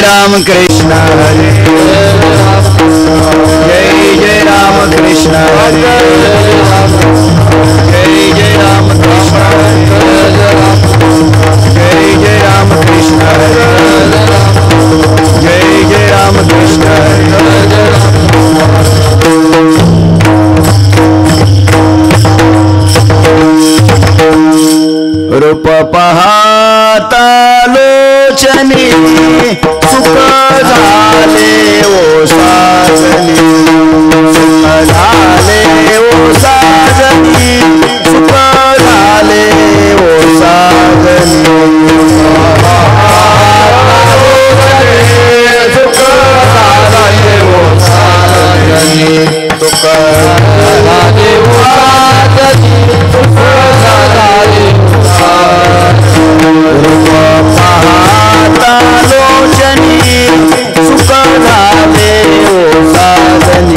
राम कृष्ण हरे जय जय राम कृष्ण हरे जय जय राम कृष्ण जय जय राम कृष्ण हरे जय जय राम कृष्ण रूप पाहता लोचनी सुख झाले ओ साजनी सुख झाले ओ साजनी सुख झाले ओ साजनी सुख झाले ओ साजनी सुख झाले ओ साजनी सुख झाले रूप पाहता लोचनी सुख झाले ओ साजनी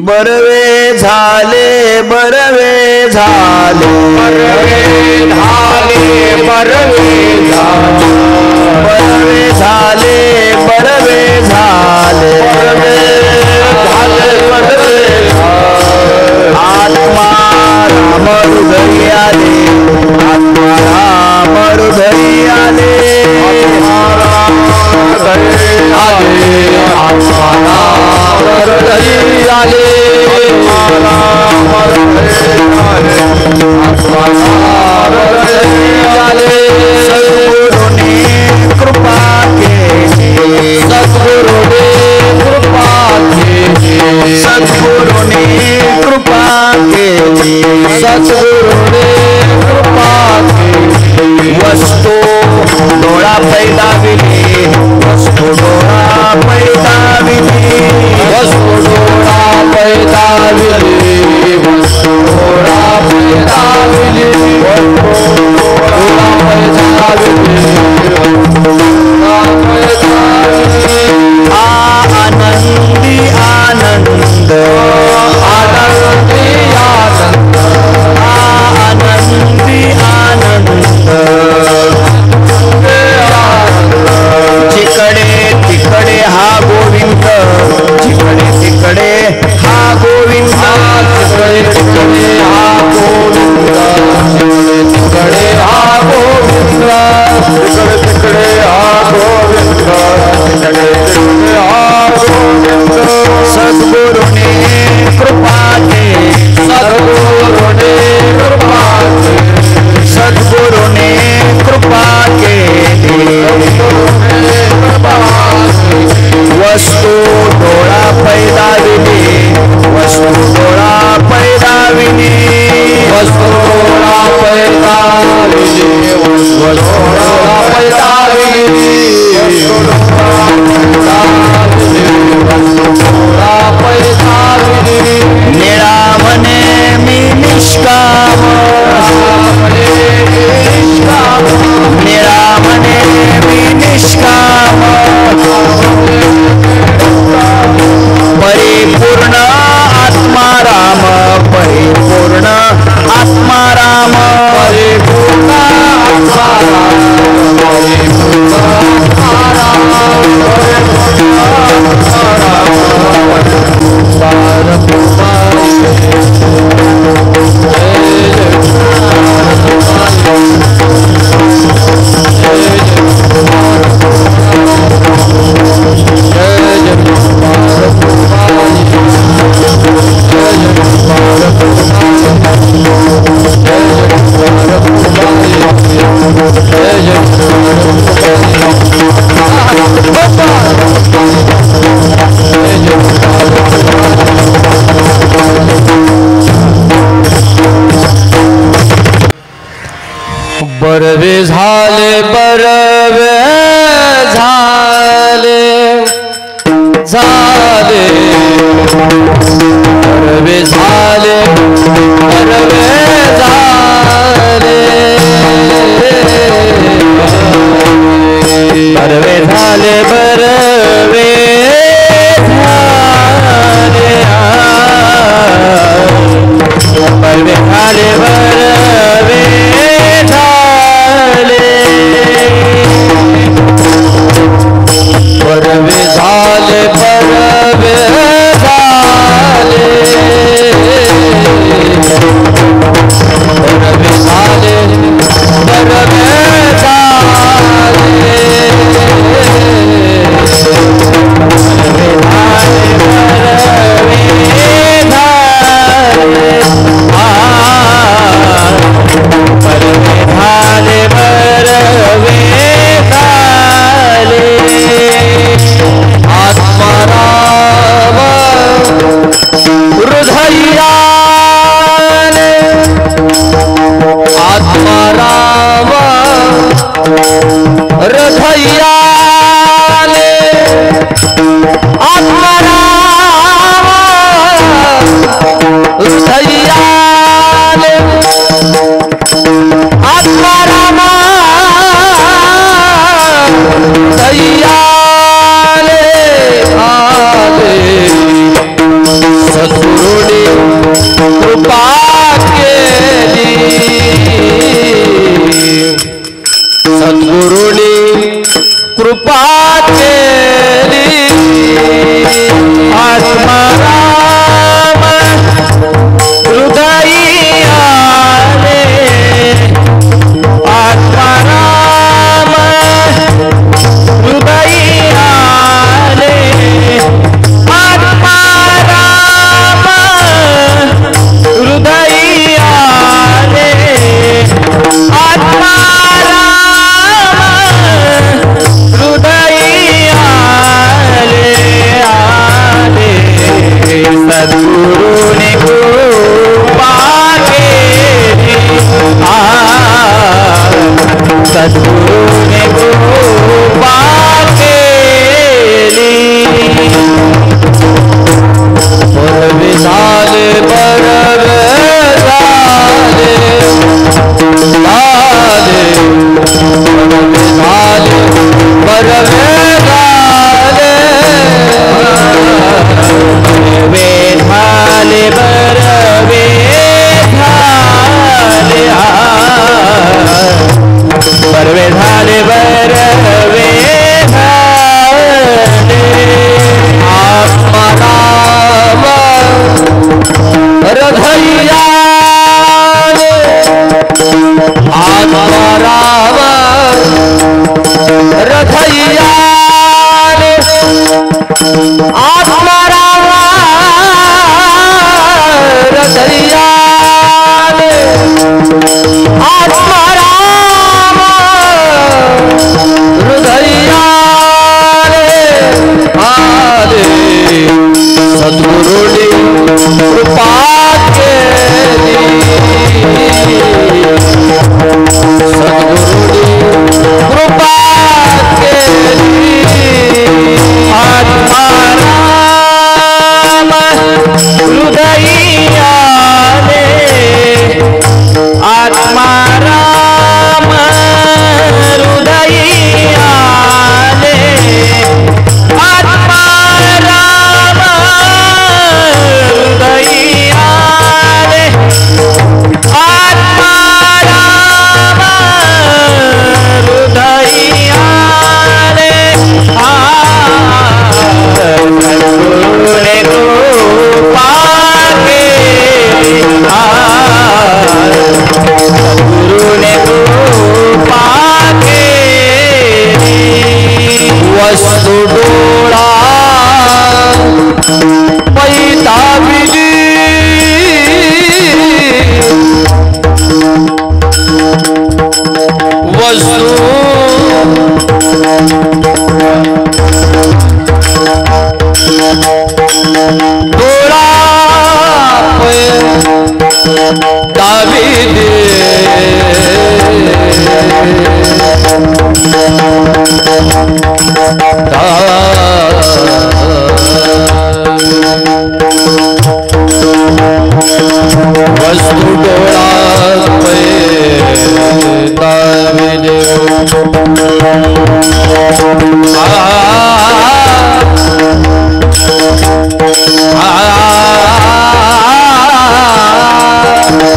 बरवे झाले बरवे झाले बरवे झाले बरवे झाले बरवे झाले बरवे झाले बरवे झाले बरवे आत्मा राम हृदय आले आत्मा राम हृदय आले आत्मा राम हृदय आले आत्मा राम हृदय आले आत्मा राम हृदय आले आत्मा राम हृदय आले सद्गुरुने कृपा केली सद्गुरुने कृपा केली सद्गुरुने कृपा केली सद्गुरुने कृपा केली वस्तू डोळा पैदाविली वस्तू डोळा पैदाविली वस्तू डोळा पैदाविली वस्तू डोळा पैदाविली वस्तू डोळा पैदाविली आनंदी आनंद आनंदी आनंद आनंदी आनंद जिकडे तिकडे हा गोविंद जिकडे तिकडे हा गोविंद तिकडे तिकडे हा गोविंद तिकडे हा गोविंद तिकडे तिकडे हा गोविंद तिकडे तिकडे हा गोविंद सद्गुरुने कृपा केली सद्गुरुने कृपा केली सद्गुरुने कृपा केली वस्तू डोळा पैदाविली वस्तू डोळा पैदाविली वस्तू डोळा पैदाविली वस्तू डोळा पैदाविली वस्तू डोळा पैदाविली निळा म्हणे मी निष्काम निळा म्हणे मी निष्काम परिपूर्ण आत्मा राम परिपूर्ण आत्मा राम परिपूर्ण आत्मा राम परिपूर्ण आत्मा राम बरवे झाले बरवे झाले झाले बरवे झाले बरवे झाले बरवे झाले बरवे झाले बरवे झाले बरवे झाले बरवे झाले बरवे सद्गुरु ने कृपा केली सद्गुरु ने कृपा केली परवे झाले परवे झाले झाले परवे झाले परवे झाले झाले बरवे झाले बरवे झाले बरवे झाले आत्मा राम रधैया आत्मा राम रधैया आत्मा राम रधैया आत्मा राम हृदया आले सद्गुरु ने कृपा केली सद्गुरु ने कृपा केली आत्मा राम हृदया आत्मा राम हृदया आत्मा राम हृदया आत्मा राम हृदया सद्गुरु ने कृपा केली सद्गुरु ने कृपा केली वस्तु डोळा पैताविली वस्तु डोळा पैताविली वस्तु डोळा पैताविली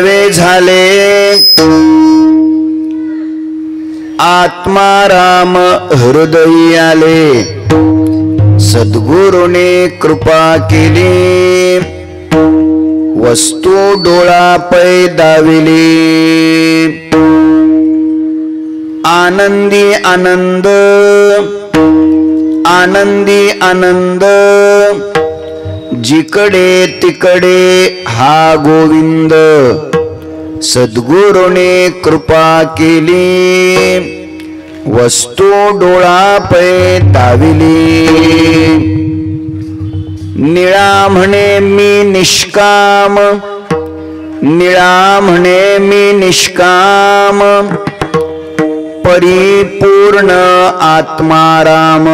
बरवे झाले आत्माराम हृदयी आले सद्गुरूने कृपा केली वस्तू डोळा पै दाविली आनंदी आनंद आनंदी आनंद जिकडे तिकडे हा गोविंद सद्गुरूने कृपा केली वस्तू डोळा पै दाविली निळा म्हणे मी निष्काम निळा म्हणे मी निष्काम परिपूर्ण आत्माराम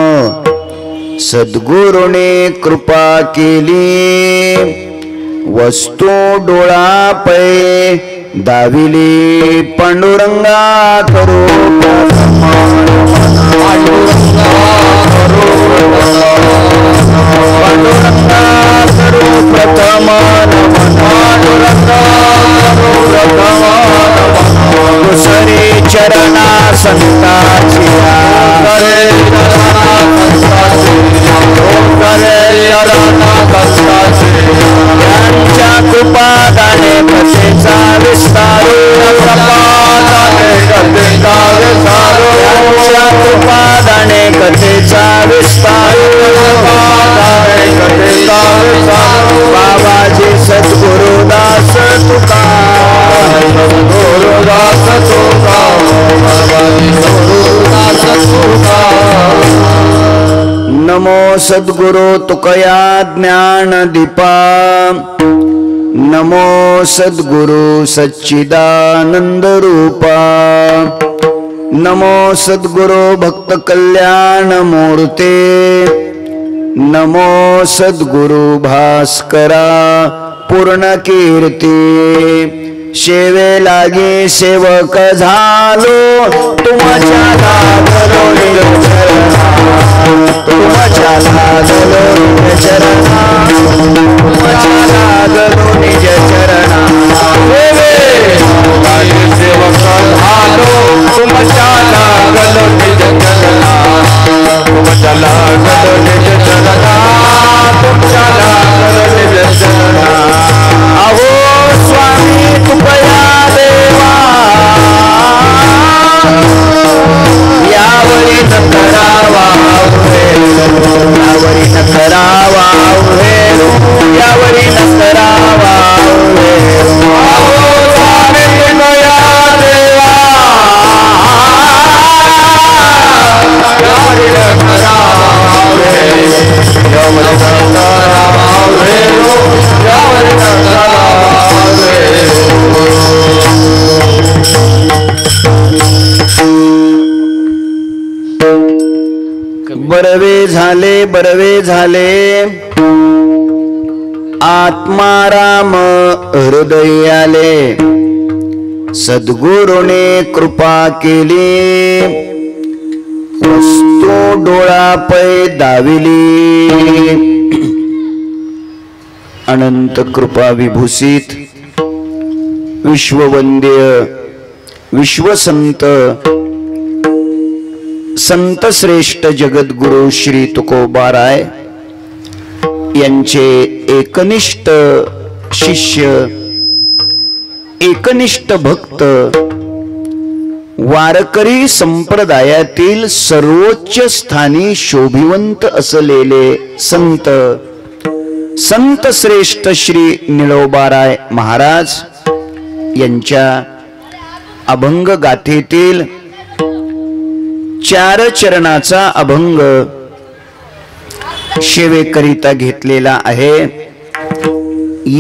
सद्गुरूने कृपा केली वस्तू डोळा पै दाविली पांडुरंगा करो पांडुरंगा करो प्रथम पांडुरंगा करो प्रथम दुसरे चरणा संताची त्यांच्या कृपादाने कथेचा विस्तार त्यांच्या कृपादाने कथेचा विस्तार बाबाजी सद्गुरुदास तुका गुरुदास तुका नमो सद्गुरु तुकया ज्ञान दीपा नमो सद्गुरु सच्चिदानंद रूपा नमो सद्गुरु भक्त कल्याण मूर्ते नमो सद्गुरु भास्करा पूर्ण कीर्ती सेवे लागे सेवक झालो तुमच्या लागलो तुमच्या लागलो निज चरणा तुमच्या लागलो निज चरणा सेवक झालो तुमच्या लागलो निज चरणा तुमच्या लागलो निज चरणा तुमच्या लागलो निज चरणा अहो स्वामी तुकया देवा यावरी न करावा यावरी न करावा यावरी न करावा स्वामी तुकया देवा यावरी न करावा यावरी न करावा यावरी न बरवे झाले आत्माराम हृदयी आले सद्गुरूने कृपा केली वस्तू डोळा पै दाविली अनंत कृपा विभूषित विश्ववंद्य विश्वसंत संत श्रेष्ठ जगद्गुरु श्री तुकोबाराय यांचे एकनिष्ठ शिष्य एकनिष्ठ भक्त वारकरी संप्रदायातील सर्वोच्च स्थानी शोभिवंत असलेले संत संत श्रेष्ठ श्री निळोबाराय महाराज यांच्या अभंग गाथेतील चार चरणाचा अभंग सेवेकरिता घेतलेला आहे।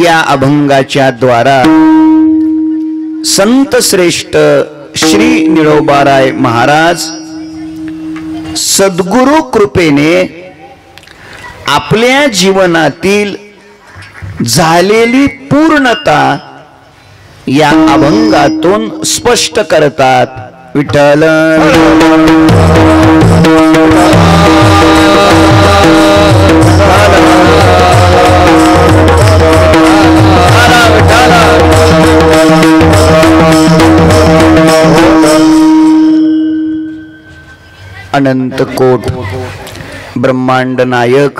या अभंगाच्या द्वारा संत श्रेष्ठ श्री निळोबाराय महाराज सद्गुरु कृपेने आपल्या जीवनातील झालेली पूर्णता या अभंगातून स्पष्ट करतात। विठ्ठल विठ्ठल अनंत कोट ब्रह्मांड नायक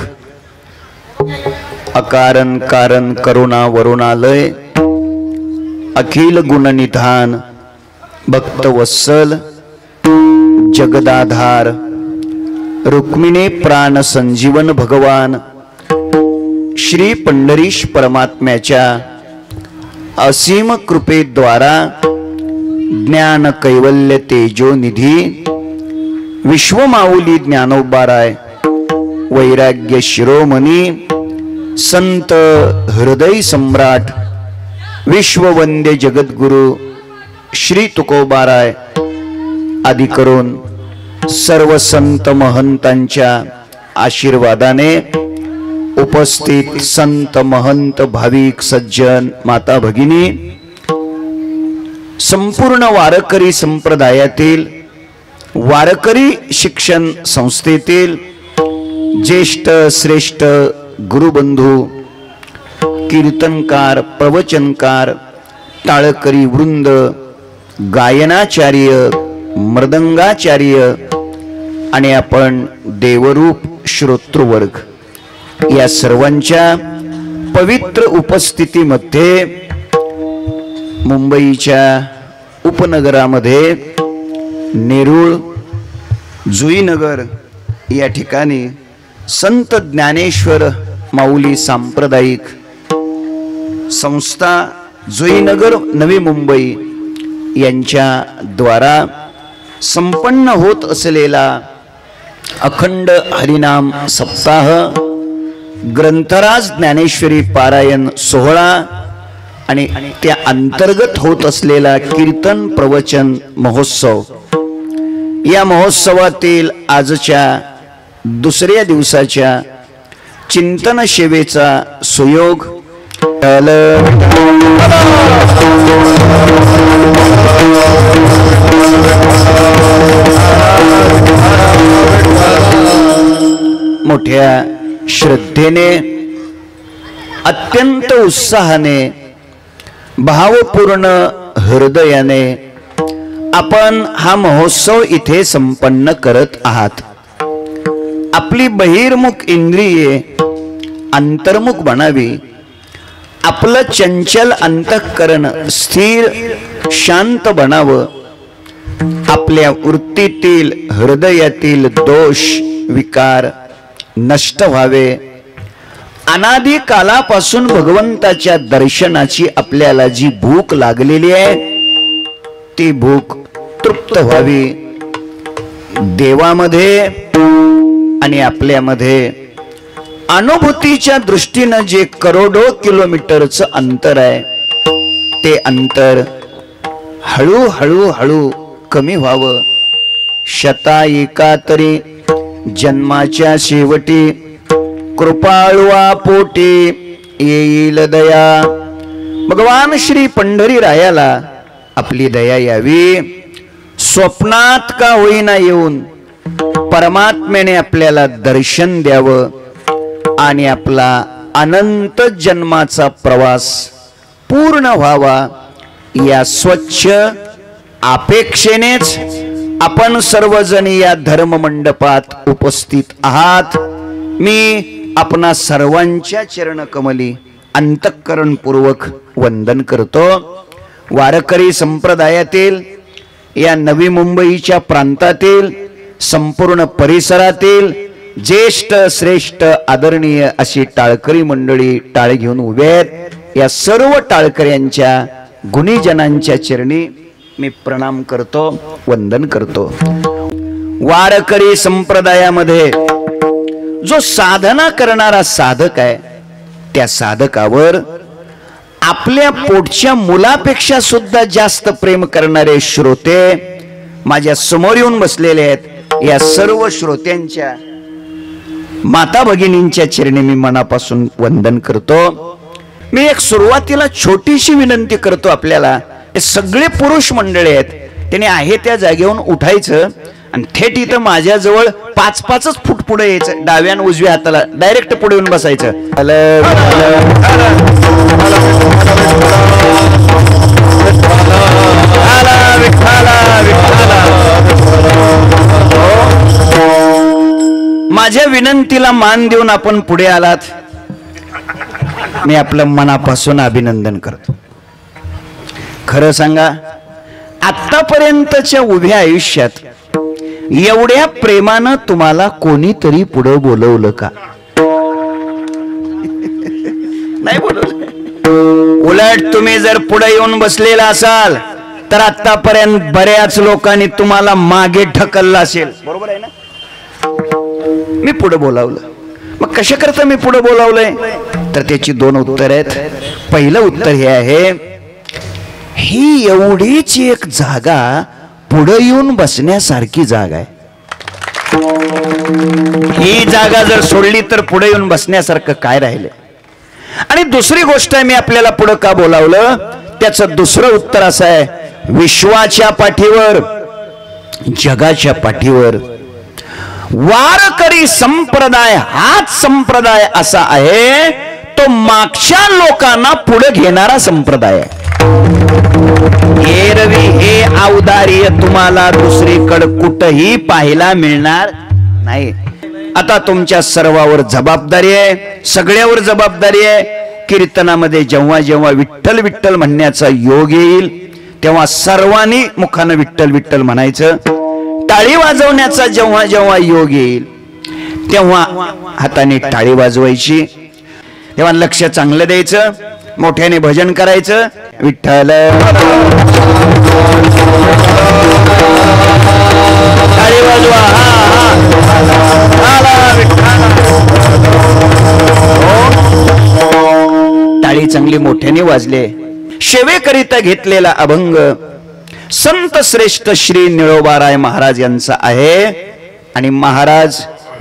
अकारण कारण करुणा वरुणालय अखिल गुणनिधान भक्तवत्सल जगदाधार रुक्मिणी प्राण संजीवन भगवान श्री पंढरीश परमात्म्याच्या असीम कृपेद्वारा ज्ञान कैवल्य तेजोनिधी विश्वमाऊली ज्ञानोबाराय वैराग्य शिरोमणी संत हृदय सम्राट विश्ववंद्य जगद्गुरु श्री तुकोबाराय आदी करून सर्व संत महंतांच्या आशीर्वादाने उपस्थित संत महंत भाविक सज्जन माता भगिनी संपूर्ण वारकरी संप्रदायातील वारकरी शिक्षण संस्थेतील ज्येष्ठ श्रेष्ठ गुरुबंधू कीर्तनकार प्रवचनकार टाळकरी वृंद गायनाचार्य मृदंगाचार्य आणि आपण देवरूप श्रोतृवर्ग या सर्वांच्या पवित्र उपस्थितीमध्ये मुंबईच्या उपनगरामध्ये नेरूळ जुईनगर या ठिकाणी संत ज्ञानेश्वर माऊली सांप्रदायिक संस्था जुईनगर नवी मुंबई यांच्या द्वारा संपन्न होत असलेला अखंड हरिनाम सप्ताह ग्रंथराज ज्ञानेश्वरी पारायण सोहळा आणि त्या अंतर्गत होत असलेला कीर्तन प्रवचन महोत्सव या महोत्सवातील आजच्या दुसऱ्या दिवसाच्या चिंतन सेवेचा सुयोग मोठ्या श्रद्धेने अत्यंत उत्साहाने भावपूर्ण हृदयाने आपण हा महोत्सव इथे संपन्न करत आहात। आपली बहिर्मुख इंद्रिये अंतर्मुख बनावी, आपलं चंचल अंतःकरण स्थिर शांत बनावं, आपल्या वृत्तीतील हृदयातील दोष विकार नष्ट व्हावे, अनादी कालापासून भगवंताच्या दर्शनाची आपल्याला जी भूक लागलेली आहे ती भूक तृप्त व्हावी। देवामध्ये आणि आपल्यामध्ये अनुभूतीच्या दृष्टीने जे करोडो किलोमीटरचं अंतर आहे ते अंतर हळू हळू हळू कमी व्हावं। शता एकातरी जन्माच्या शेवटी कृपाळुआ पोटी येईल दया। भगवान श्री पंढरी रायाला आपली दया यावी। स्वप्नात का होईना येऊन परमात्म्याने आपल्याला दर्शन द्यावं आणि आपला अनंत जन्माचा प्रवास पूर्ण व्हावा या स्वच्छ अपेक्षेनेच आपण सर्वजण या धर्म मंडपात उपस्थित आहात। मी आपणा सर्वांच्या चरणकमली अंतःकरणपूर्वक वंदन करतो। वारकरी संप्रदायातील या नवी मुंबईच्या प्रांतातील संपूर्ण परिसरातील ज्येष्ठ श्रेष्ठ आदरणीय अशी टाळकरी मंडळी टाळ घेऊन उभे आहेत। या सर्व टाळकऱ्यांच्या गुणीजनांच्या चरणी मी प्रणाम करतो, वंदन करतो। वारकरी संप्रदायामध्ये जो साधना करणारा साधक आहे त्या साधकावर आपल्या पोटच्या मुलापेक्षा सुद्धा जास्त प्रेम करणारे श्रोते माझ्या समोर येऊन बसलेले आहेत। या सर्व श्रोत्यांच्या माता भगिनींच्या चरणी मी मनापासून वंदन करतो। मी एक सुरुवातीला छोटीशी विनंती करतो आपल्याला, हे सगळे पुरुष मंडळी आहेत, त्याने आहे त्या जागेवरून उठायचं आणि थेट इथं माझ्याजवळ 5-5 फूट पुढे यायचं, डाव्या आणि उजव्या हाताला डायरेक्ट पुढे येऊन बसायचं। विनंतीला मान देऊन आपण पुढे आलात, मी आपलं मनापासून अभिनंदन करतो. खरं सांगा, आतापर्यंतच्या उभ्या आयुष्यात एवढ्या प्रेमानं तुम्हाला कोणीतरी पुढे बोलवलं का? नाही बोलवलं. उलट तुम्ही जर पुढे येऊन बसलेला असाल तर आतापर्यंत बऱ्याच लोकांनी तुम्हाला मागे ढकललं असेल. बरोबर आहे ना? मी पुढे बोलावलं. मग कशा करता मी पुढे बोलावलंय? तर त्याची दोन उत्तर आहेत. पहिलं उत्तर हे आहे, ही एवढीच एक जागा पुढे येऊन बसण्यासारखी जागा आहे. ही जागा जर सोडली तर पुढे येऊन बसण्यासारखं काय राहिले? आणि दुसरी गोष्ट आहे, मी आपल्याला पुढे का बोलावलं, त्याचं दुसरं उत्तर असं आहे, विश्वाच्या पाठीवर, जगाच्या पाठीवर वारकरी संप्रदाय हाच संप्रदाय असा आहे, तो मागच्या लोकांना पुढे घेणारा संप्रदाय आहे. एरवी हे औदार्य तुम्हाला दुसरीकडे कुठेही पाहायला मिळणार नाही. आता तुमच्या सर्वावर जबाबदारी आहे, सगळ्यावर जबाबदारी आहे. कीर्तनामध्ये जेव्हा जेव्हा विठ्ठल विठ्ठल म्हणण्याचा योग येईल तेव्हा सर्वांनी मुखानं विठ्ठल विठ्ठल म्हणायचं. टाळी वाजवण्याचा जेव्हा जेव्हा योग येईल तेव्हा हाताने टाळी वाजवायची. तेव्हा लक्ष चांगलं द्यायचं, मोठ्याने भजन करायचं. विठ्ठल टाळी वाजवा, टाळी चांगली मोठ्याने वाजले. सेवेकरिता घेतलेला अभंग संत श्रेष्ठ श्री निळोबाराय महाराज यांचा आहे. आणि महाराज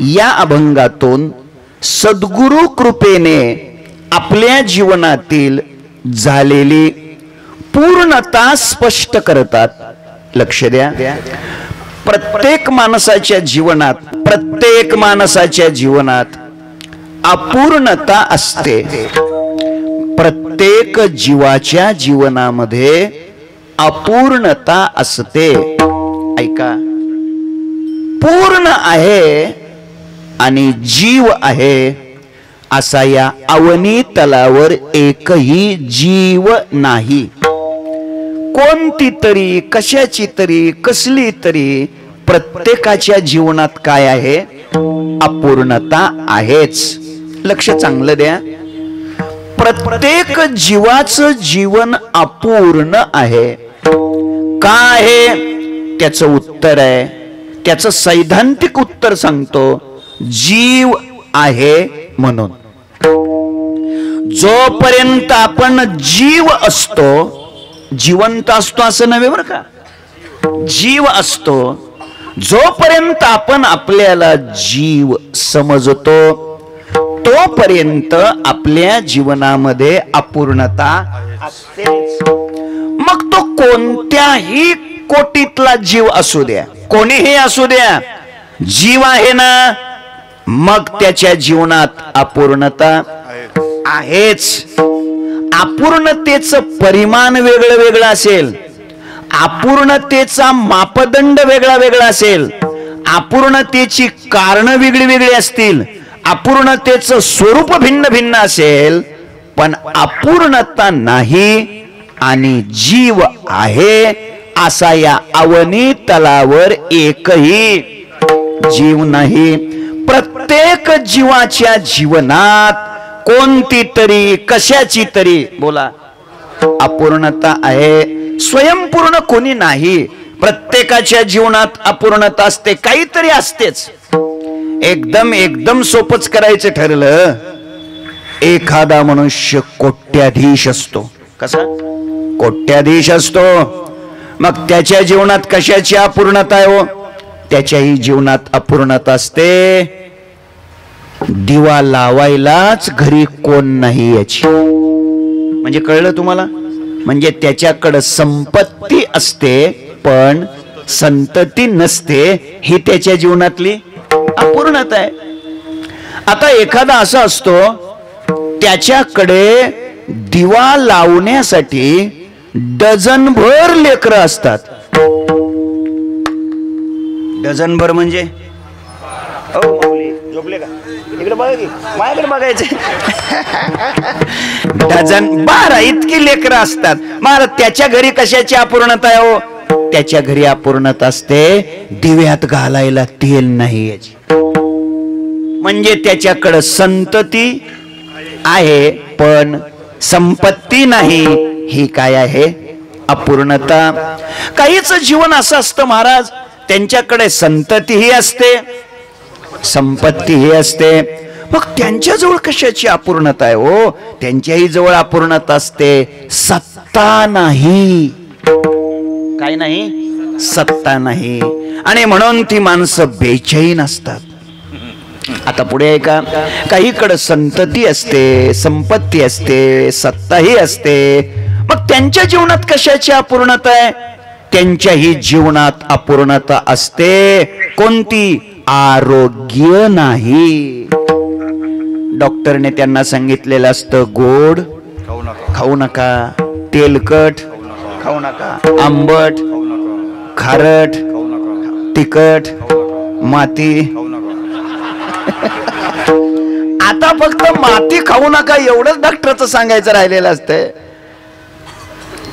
या अभंगातून सद्गुरु कृपेने आपल्या जीवनातील झालेली पूर्णता स्पष्ट करतात. लक्ष द्या, प्रत्येक माणसाच्या जीवनात अपूर्णता असते. प्रत्येक जीवाच्या जीवनामध्ये अपूर्णता असते. ऐका, पूर्ण आहे आणि जीव आहे असा या अवनी तलावर एकही जीव नाही. कोणती तरी, कशाची तरी, कसली तरी प्रत्येकाच्या जीवनात काय आहे? अपूर्णता आहेच. लक्ष चांगलं द्या, प्रत्येक जीवाचं जीवन अपूर्ण आहे. का आहे? त्याचं उत्तर आहे, त्याचं सैद्धांतिक उत्तर सांगतो, जीव आहे म्हणून. जोपर्यंत आपण जीव असतो, जिवंत असतो असं नव्हे बरं का, जीव असतो, जोपर्यंत आपण आपल्याला जीव समजतो तोपर्यंत आपल्या जीवनामध्ये अपूर्णता असतेच. मग तो कोणत्याही कोटीतला जीव असू द्या, कोणीही असू द्या, जीव आहे ना, मग त्याच्या जीवनात अपूर्णता आहेच. अपूर्णतेचं परिमाण वेगळं वेगळं असेल, अपूर्णतेचा मापदंड वेगळा वेगळा असेल, अपूर्णतेची कारणं वेगळी वेगळी असतील, अपूर्णतेचं स्वरूप भिन्न भिन्न असेल, पण अपूर्णता नाही आणि जीव आहे असा या अवनी तलावर एकही जीव नाही. प्रत्येक जीवाच्या जीवनात कोणती तरी, कशाची तरी बोला अपूर्णता आहे. स्वयंपूर्ण कोणी नाही. प्रत्येकाच्या जीवनात अपूर्णता असते, काहीतरी असतेच. एकदम सोपच करायचं ठरलं, एखादा मनुष्य कोट्याधीश असतो. कसा? कोट्याधीश असतो. मग त्याच्या जीवनात कशाची अपूर्णता आहे? हो, त्याच्याही जीवनात अपूर्णता असते. दिवा लावायलाच घरी कोण नाही याची. म्हणजे कळलं तुम्हाला? म्हणजे त्याच्याकडे संपत्ती असते पण संतती नसते, ही त्याच्या जीवनातली अपूर्णता आहे. आता एखादा असा असतो, त्याच्याकडे दिवा लावण्यासाठी डझनभर लेकरं असतात. डझनभर म्हणजे झोपले का? इकडे बघा की, माझ्याकडे बघायचे. डझन 12 इतकी लेकरं असतात. महाराज त्याच्या घरी कशाची अपूर्णता आहे हो? त्याच्या घरी अपूर्णता असते दिव्यात घालायला तेल नाही याची. म्हणजे त्याच्याकडे संतती आहे पण संपत्ती नाही. ही काय आहे? अपूर्णता. काहीच जीवन असं असतं महाराज, त्यांच्याकडे संततीही असते संपत्तीही असते, मग त्यांच्या जवळ कशाची अपूर्णता आहे हो? त्यांच्याही जवळ अपूर्णता असते, सत्ता नाही. काय नाही? सत्ता नाही. आणि म्हणून ती माणसं बेचैन असतात. आता पुढे आहे का, काहीकडे संतती असते, संपत्ती असते, सत्ताही असते, मग त्यांच्या जीवनात कशाची अपूर्णता आहे? त्यांच्याही जीवनात अपूर्णता असते. कोणती? आरोग्य नाही. डॉक्टरने त्यांना सांगितलेलं असतं गोड खाऊ नका, तेलकट खाऊ नका, आंबट, खारट, तिखट, माती. आता फक्त माती खाऊ नका एवढंच डॉक्टरचं सांगायचं राहिलेलं असतंय.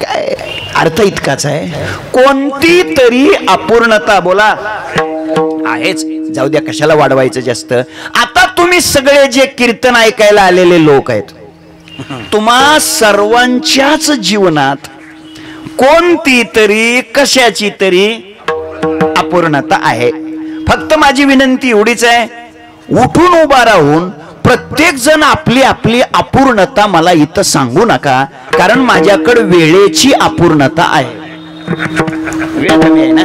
काय अर्थ इतकाच आहे. कोणती तरी अपूर्णता बोला आहेच. जाऊ द्या, कशाला वाढवायचं जास्त. आता तुम्ही सगळे जे कीर्तन ऐकायला आलेले लोक आहेत, तुम्हा सर्वांच्याच जीवनात कोणती तरी कशाची तरी अपूर्णता आहे. फक्त माझी विनंती एवढीच आहे, उठून उभा राहून प्रत्येक जण आपली आपली अपूर्णता मला इथं सांगू नका, कारण माझ्याकडे वेळेची अपूर्णता आहे. वेळ कमी आहे ना,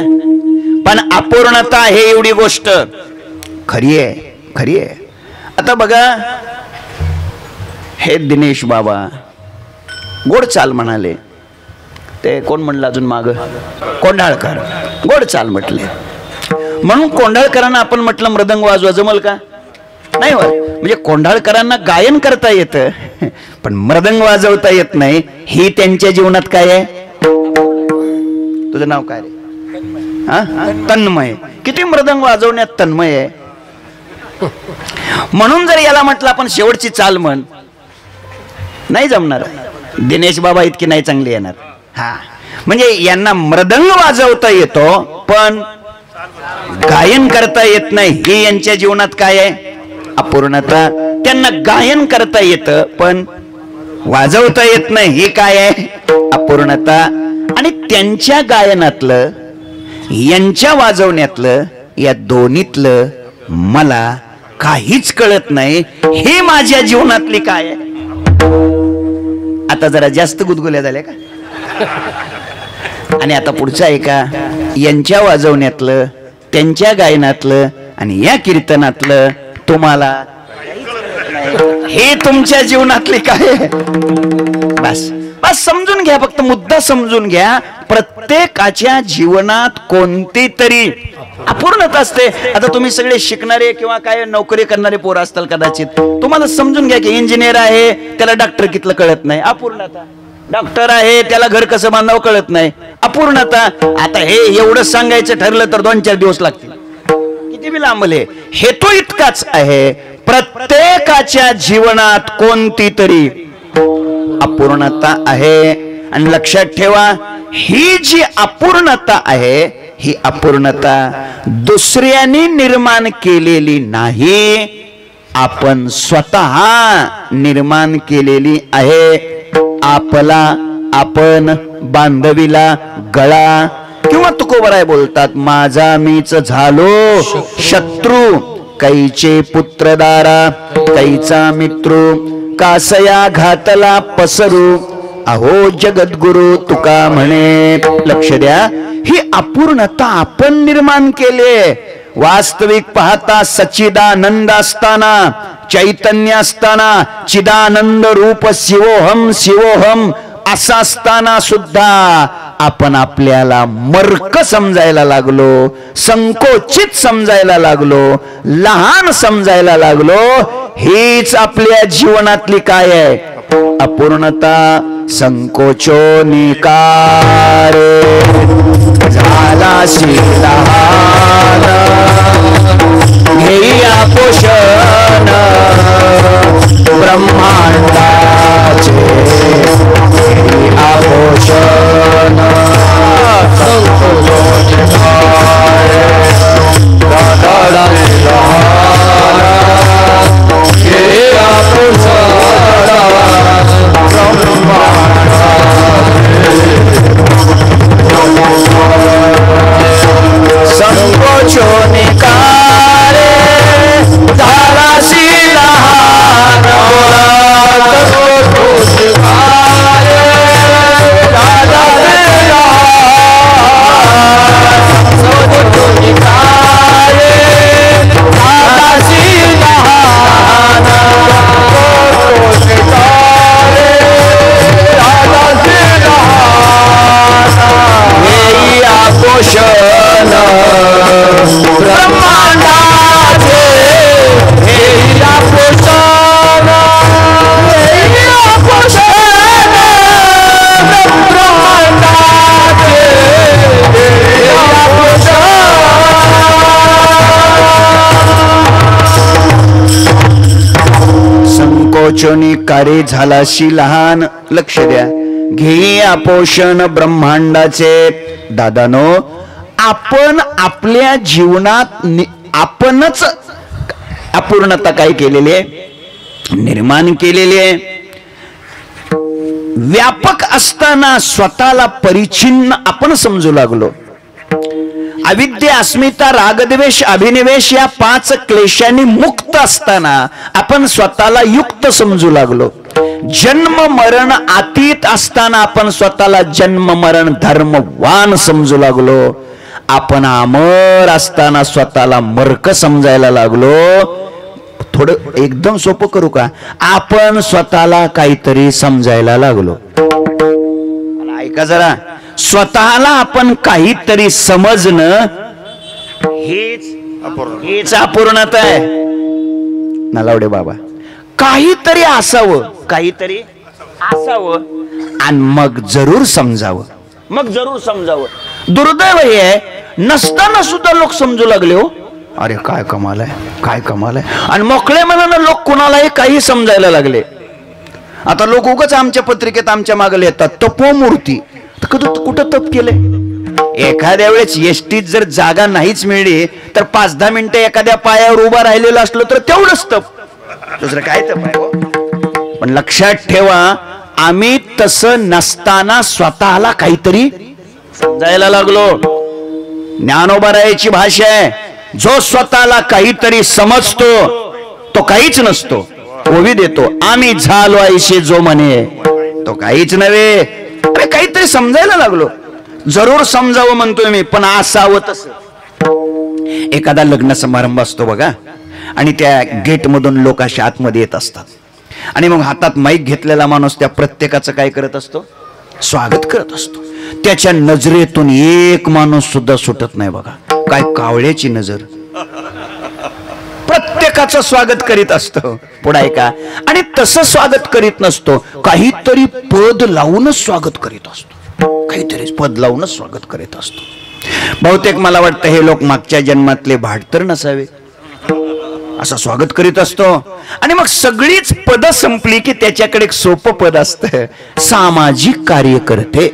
पण अपूर्णता आहे एवढी गोष्ट खरी आहे, खरी आहे. आता बघा, हे दिनेश बाबा गोड चाल म्हणाले. ते कोण म्हणलं अजून माग? कोंढाळकर गोड चाल म्हटले. म्हणून कोंढाळकरांना आपण म्हटलं मृदंग वाजवा, जमल का? नाही हो. म्हणजे कोंढाळकरांना गायन करता येतं पण मृदंग वाजवता येत नाही. ही त्यांच्या जीवनात काय आहे? तुझं नाव काय रे? तन्मय. किती मृदंग वाजवण्यात तन्मय आहे. म्हणून जर याला म्हटलं आपण शेवटची चाल म्हण, नाही जमणार. दिनेश बाबा इतकी नाही चांगली येणार. हा, म्हणजे यांना मृदंग वाजवता येतो पण गायन करता येत नाही. ही यांच्या जीवनात काय आहे? अपूर्णता. त्यांना गायन करता येतं पण वाजवता येत नाही. ही काय आहे? अपूर्णता. आणि त्यांच्या गायनातलं, यांच्या वाजवण्यातलं, या दोन्हीतलं मला काहीच कळत नाही. हे माझ्या जीवनातली काय आहे? आता जरा जास्त गुदगुल्या झाल्या का? आणि आता पुढचं आहे का, यांच्या वाजवण्यातलं, त्यांच्या गायनातलं आणि या कीर्तनातलं तुम्हाला हे तुमच्या जीवनातली काय? बस बस समजून घ्या, फक्त मुद्दा समजून घ्या. प्रत्येकाच्या जीवनात कोणती तरी अपूर्णता असते. आता तुम्ही सगळे शिकणारे किंवा काय नोकरी करणारे पोरं असताल कदाचित, तुम्हाला समजून घ्या की इंजिनियर आहे त्याला डॉक्टर कितलं कळत नाही, अपूर्णता. डॉक्टर आहे त्याला घर कसं बांधावं कळत नाही, अपूर्णता. आता हे एवढं सांगायचं ठरलं तर 2-4 दिवस लागतील. किती बी लांबले. हेतू इतकाच आहे, प्रत्येकाच्या जीवनात कोणती तरी अपूर्णता आहे. आणि लक्षात ठेवा, ही जी अपूर्णता आहे, ही अपूर्णता दुसऱ्यांनी निर्माण केलेली नाही, आपण स्वतः निर्माण केलेली आहे. आपला आपण बांधविला गळा, किंवा तुकोबराय बोलतात, माझा मीच झालो शत्रू, कैचे पुत्रदारा कैचा मित्रू, कासया घातला पसरू, अहो जगद्गुरु तुका म्हणे. लक्ष द्या, ही अपूर्णता आपण निर्माण केली. वास्तविक पाहता सच्चिदानंद असताना, चैतन्य असताना, चिदानंद रूप शिवोहम शिवोहम असा असताना सुद्धा आपण आपल्याला मर्क समजायला लागलो, संकोचित समजायला लागलो, लहान समजायला लागलो. हीच आपल्या जीवनातली काय आहे? अपूर्णता. संकोचो निकार झाला शीला घेई आपोष लोचनी कार्य झालाशी लहान. लक्ष द्या, घेई आपोषण ब्रह्मांडाचे. दादानो, आपण आपल्या जीवनात आपणच अपूर्णता काय केलेली आहे? निर्माण केलेली आहे. व्यापक असताना स्वतःला परिच्छिन्न आपण समजू लागलो. अविद्या, अस्मिता, रागद्वेष, अभिनिवेश या 5 क्लेशांनी मुक्त असताना आपण स्वतःला युक्त समजू लागलो. जन्म मरण अतीत असताना आपण स्वतःला जन्म मरण धर्मवान समजू लागलो. आपण अमर असताना स्वतःला मर्क समजायला लागलो. थोडं एकदम सोपं करू का? आपण स्वतःला काहीतरी समजायला लागलो. ऐका जरा, स्वतःला आपण काहीतरी समजणं हेच अपूर्णता आहे. नलावडे बाबा, काहीतरी असावं, काहीतरी असावं आणि मग जरूर समजावं, मग जरूर समजावं. दुर्दैव हे आहे, नसताना सुद्धा लोक समजू लागले. हो, अरे काय कमाल आहे, काय कमाल आहे. आणि मोकळे मनानं लोक कुणालाही काही समजायला लागले. आता लोक उगाच आमच्या पत्रिकेत आमच्या मागे येतात, तपोमूर्ती. कुठं तप केलंय? एखाद्या वेळेस एसटीत जर जागा नाहीच मिळली तर 5-10 मिनिटं एखाद्या पायावर उभा राहिलेलं असलो तर तेवढंच तप, दुसरं काय तप आहे? पण लक्षात ठेवा, आम्ही तसं नसताना स्वतःला काहीतरी समजायला लागलो. ज्ञानोबरायाची भाषा आहे, जो स्वतःला काहीतरी समजतो तो काहीच नसतो. ओवी देतो, आम्ही झालो ऐशे जो म्हणे तो काहीच नव्हे. अरे काहीतरी समजायला लागलो. जरूर समजावं म्हणतोय मी, पण असावं तसं. एखादा लग्न समारंभ असतो बघा, आणि त्या गेट मधून लोक अशा आतमध्ये येत असतात, आणि मग हातात माईक घेतलेला माणूस त्या प्रत्येकाचं काय करत असतो? स्वागत करत असतो. त्याच्या नजरेतून एक माणूस सुद्धा सुटत नाही बघा. काय कावळ्याची नजर, प्रत्येकाचं स्वागत करीत असतो. पुढे ऐका, आणि तसं स्वागत करीत नसतो, काहीतरी पद लावूनच स्वागत करीत असतो. काहीतरी पद लावूनच स्वागत करीत असतो. बहुतेक मला वाटतं हे लोक मागच्या जन्मातले भाडतर नसावे, असं स्वागत करीत असतो. आणि मग सगळीच पद संपली की त्याच्याकडे एक सोपं पद असतं, सामाजिक कार्यकर्ते.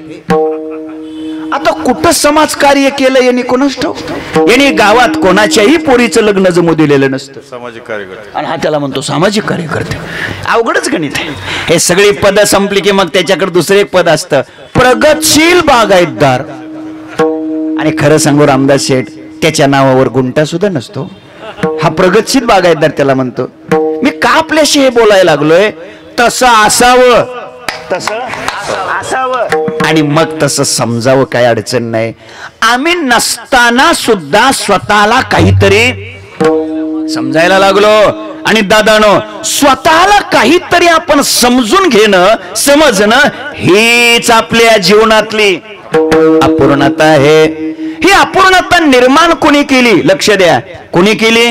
आता कुठं समाज कार्य केलं यांनी कोणाच ठाऊक. यांनी गावात कोणाच्याही पोरीचं लग्न जमू दिलेलं नसतं. सामाजिक कार्यकर्ते, आणि हा त्याला म्हणतो सामाजिक कार्यकर्ते. अवघडच गणित आहे. हे सगळी पद संपली की मग त्याच्याकडे दुसरं एक पद असतं, प्रगतशील बागायतदार. आणि खरं सांगू रामदास शेठ, त्याच्या नावावर गुंटा सुद्धा नसतो. हा प्रगतशील बागायतदार त्याला म्हणतो. मी का आपल्याशी हे बोलायला लागलोय? तसं असावं, तसं असावं, आणि मग तसं समजावं, काय अडचण नाही. आम्ही नसताना सुद्धा स्वतःला काहीतरी समजायला लागलो. आणि दादानो, स्वतःला काहीतरी आपण समजून घेणं, समजणं हीच आपल्या जीवनातली अपूर्णता आहे. ही अपूर्णता निर्माण कोणी केली? लक्ष द्या, कोणी केली?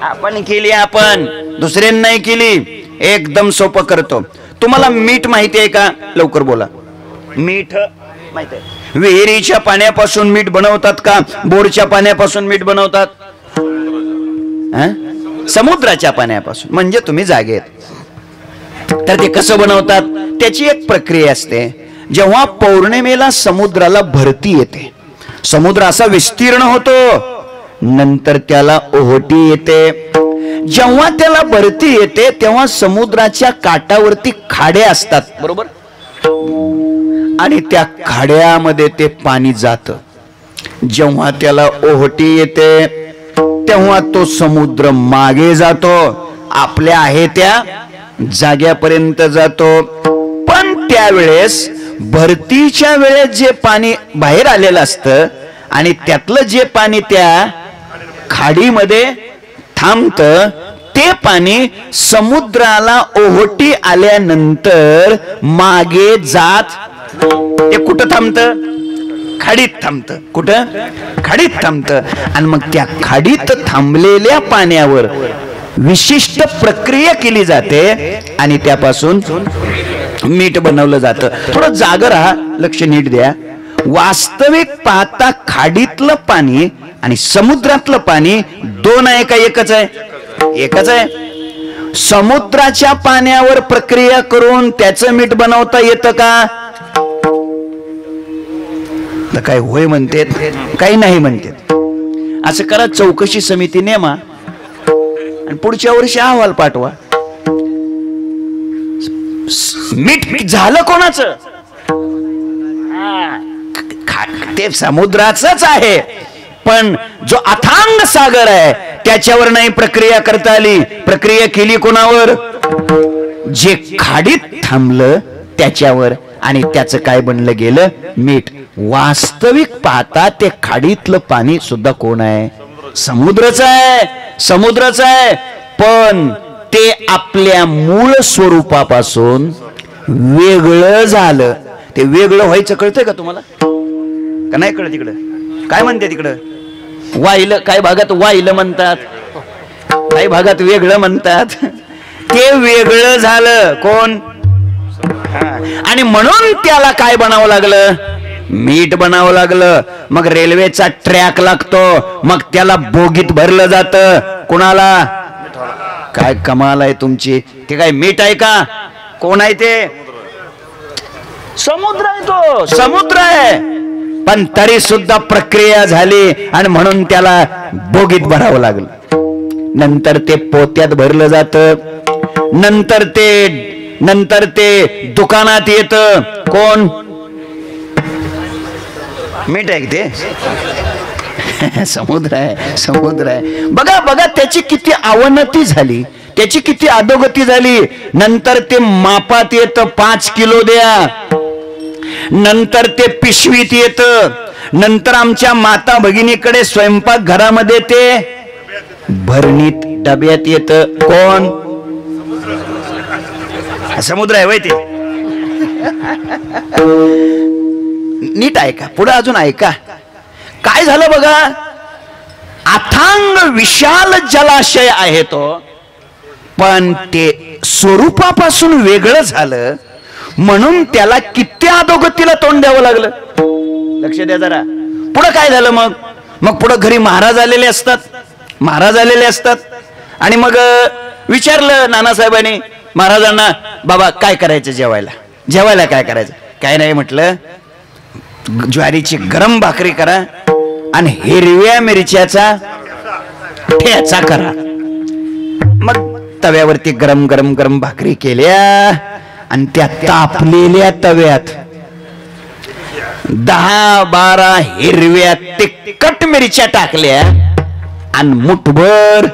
आपण केली. आपण दुसऱ्यांनी नाही केली. एकदम सोपं करतो. तुम्हाला मीठ माहिती आहे का? लवकर बोला. मीठ माहिती आहे? विहिरीच्या पाण्यापासून मीठ बनवतात का बोरच्या पाण्यापासून मीठ बनवतात? समुद्राच्या पाण्यापासून. म्हणजे तुम्ही जागेत. तर ते कसं बनवतात? त्याची एक प्रक्रिया असते. जेव्हा पौर्णिमेला समुद्राला भरती येते, समुद्र असा विस्तीर्ण होतो, नंतर त्याला ओहोटी येते. जेव्हा त्याला भरती येते तेव्हा समुद्राच्या काठावरती खाड्या असतात, बरोबर? आणि त्या खाड्यामध्ये ते पाणी जातं. जेव्हा त्याला ओहोटी येते तेव्हा तो समुद्र मागे जातो, आपल्या आहे त्या जाग्यापर्यंत जातो. पण त्यावेळेस भरतीच्या वेळेस जे पाणी बाहेर आलेलं असतं आणि त्यातलं जे पाणी त्या खाडीमध्ये थांबतं, ते पाणी समुद्राला ओहोटी आल्यानंतर मागे जात ते कुठं थांबतं? खाडीत थांबतं. कुठं? खाडीत थांबतं. आणि मग त्या खाडीत थांबलेल्या पाण्यावर विशिष्ट प्रक्रिया केली जाते आणि त्यापासून मीठ बनवलं जातं. थोडं जागं राहा, लक्ष नीट द्या. वास्तविक पाहता खाडीतलं पाणी आणि समुद्रातलं पाणी दोन आहे का एकच आहे? एकच आहे. समुद्राच्या पाण्यावर प्रक्रिया करून त्याचं मीठ बनवता येतं का? काय होय म्हणते, काही नाही म्हणते. असं करा, चौकशी समिती नेमा आणि पुढच्या वर्षी अहवाल पाठवा. मीठ झालं कोणाचं? ते समुद्राचंच आहे, पण जो अथांग सागर आहे त्याच्यावर नाही प्रक्रिया करता आली. प्रक्रिया केली कोणावर? जे खाडीत थांबलं त्याच्यावर, आणि त्याचं काय बनलं गेलं? मीठ. वास्तविक पाहता ते खाडीतलं पाणी सुद्धा कोण आहे? समुद्रच आहे, समुद्रच आहे. पण ते आपल्या मूळ स्वरूपापासून वेगळं झालं. ते वेगळं व्हायचं कळतंय का तुम्हाला? का नाही कळत? तिकडं काय म्हणते? तिकडं वाहिलं, काही भागात वाहिलं म्हणतात, काही भागात वेगळं म्हणतात. ते वेगळं झालं कोण? आणि म्हणून त्याला काय बनावं लागलं? मीठ बनावं लागलं. मग रेल्वेचा ट्रॅक लागतो, मग त्याला बोगीत भरलं जातं. कुणाला? काय कमाल आहे तुमची. ते काय मीठ आहे का? कोण आहे ते? समुद्र आहे, तो समुद्र आहे. पण तरी सुद्धा प्रक्रिया झाली आणि म्हणून त्याला बोगीत भरावं लागलं. नंतर ते पोत्यात भरलं जातं. नंतर ते दुकानात येतं. कोण? मीठ आहे ते. समुद्र आहे, समुद्र आहे. बघा बघा, त्याची किती अवनती झाली, त्याची किती अधोगती झाली. नंतर ते मापात येतं, 5 किलो द्या. नंतर ते पिशवीत येतं. नंतर आमच्या माता भगिनीकडे स्वयंपाक घरामध्ये ते भरणीत डब्यात येतं. कोण? समुद्र आहे वय ते. नीट ऐका, पुढे अजून ऐका. काय झालं बघा, अथांग विशाल जलाशय आहे तो, पण ते स्वरूपापासून वेगळं झालं म्हणून त्याला किती अधोगतीला तोंड द्यावं लागलं. लक्ष द्या जरा. पुढे काय झालं? मग पुढे घरी महाराज आलेले असतात, महाराज आलेले असतात. आणि मग विचारलं नानासाहेबांनी महाराजांना, बाबा काय करायचं जेवायला? जेवायला काय करायचं? काय नाही म्हटलं, ज्वारीची गरम भाकरी करा आणि हिरव्या मिरच्याचा ठेचा करा. मग तव्यावरती गरम गरम गरम भाकरी केल्या आणि त्या तापलेल्या तव्यात 10-12 हिरव्या तिखट मिरच्या टाकल्या आणि मुठभर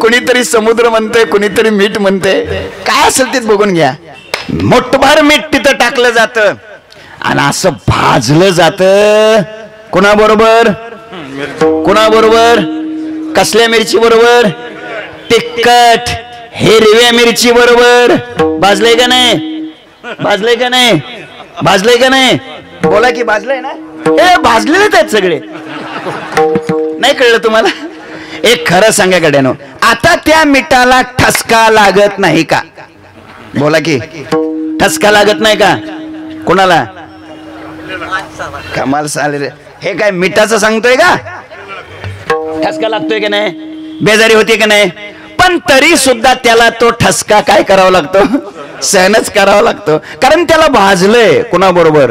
कुणीतरी समुद्र म्हणते, कुणीतरी मीठ म्हणते, काय असेल ते बघून घ्या. मुठभर मीठ तिथं टाकलं जातं आणि असं भाजलं जातं. कुणाबरोबर? कुणाबरोबर? कसल्या मिरची बरोबर? तिखट हिरव्या मिरची बरोबर. भाजलंय का नाही? भाजलंय का नाही? भाजलंय का नाही? बोला की भाजलंय ना? हे भाजलेलेच आहेत सगळे. नाही कळलं तुम्हाला? एक खरं सांगा गड्यानो, आता त्या मिठाला ठसका लागत नाही का? बोला की, ठसका लागत नाही का? कोणाला? कमाल साले. हे काय मिठाचं सांगतोय का? ठसका लागतोय की नाही? बेजारी होती की नाही? पण तरी सुद्धा त्याला तो ठसका काय करावा लागतो? सहनच करावा लागतो. कारण त्याला भाजलंय. कोणाबरोबर?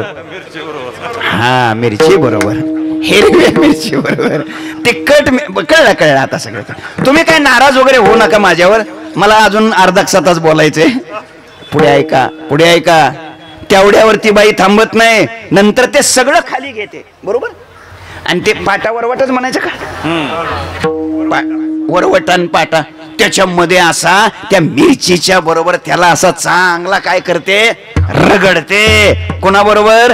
हा, मिरची बरोबर, हिरव्या मिरची बरोबर, तिखट. कळलं कळलं आता सगळं. तुम्ही काय नाराज वगैरे होऊ नका माझ्यावर. मला अजून अर्धा तास बोलायचंय. पुढे ऐका, पुढे ऐका. तेवढ्यावरती बाई थांबत नाही. नंतर ते सगळं खाली घेते बरोबर. आणि ते पाटा वरवटच म्हणायचं का? वरवटन पाटा. त्याच्यामध्ये असा त्या मिरचीच्या बरोबर त्याला असा चांगला काय करते? रगडते. कोणाबरोबर?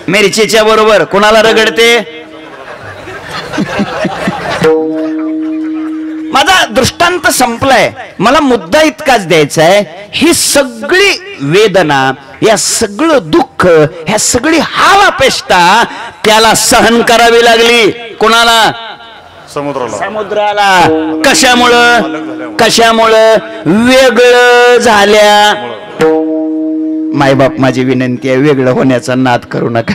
मिरचीच्या बरोबर. कोणाला रगडते? माझा दृष्टांत संपलाय. मला मुद्दा इतकाच द्यायचा आहे, ही सगळी वेदना, या सगळं दुःख, ह्या सगळी हावापेष्टा त्याला सहन करावी लागली. कोणाला? समुद्राला. कशामुळं? कशामुळं? वेगळं झाल्या. मायबाप माझी विनंती आहे, वेगळं होण्याचा नाद करू नका,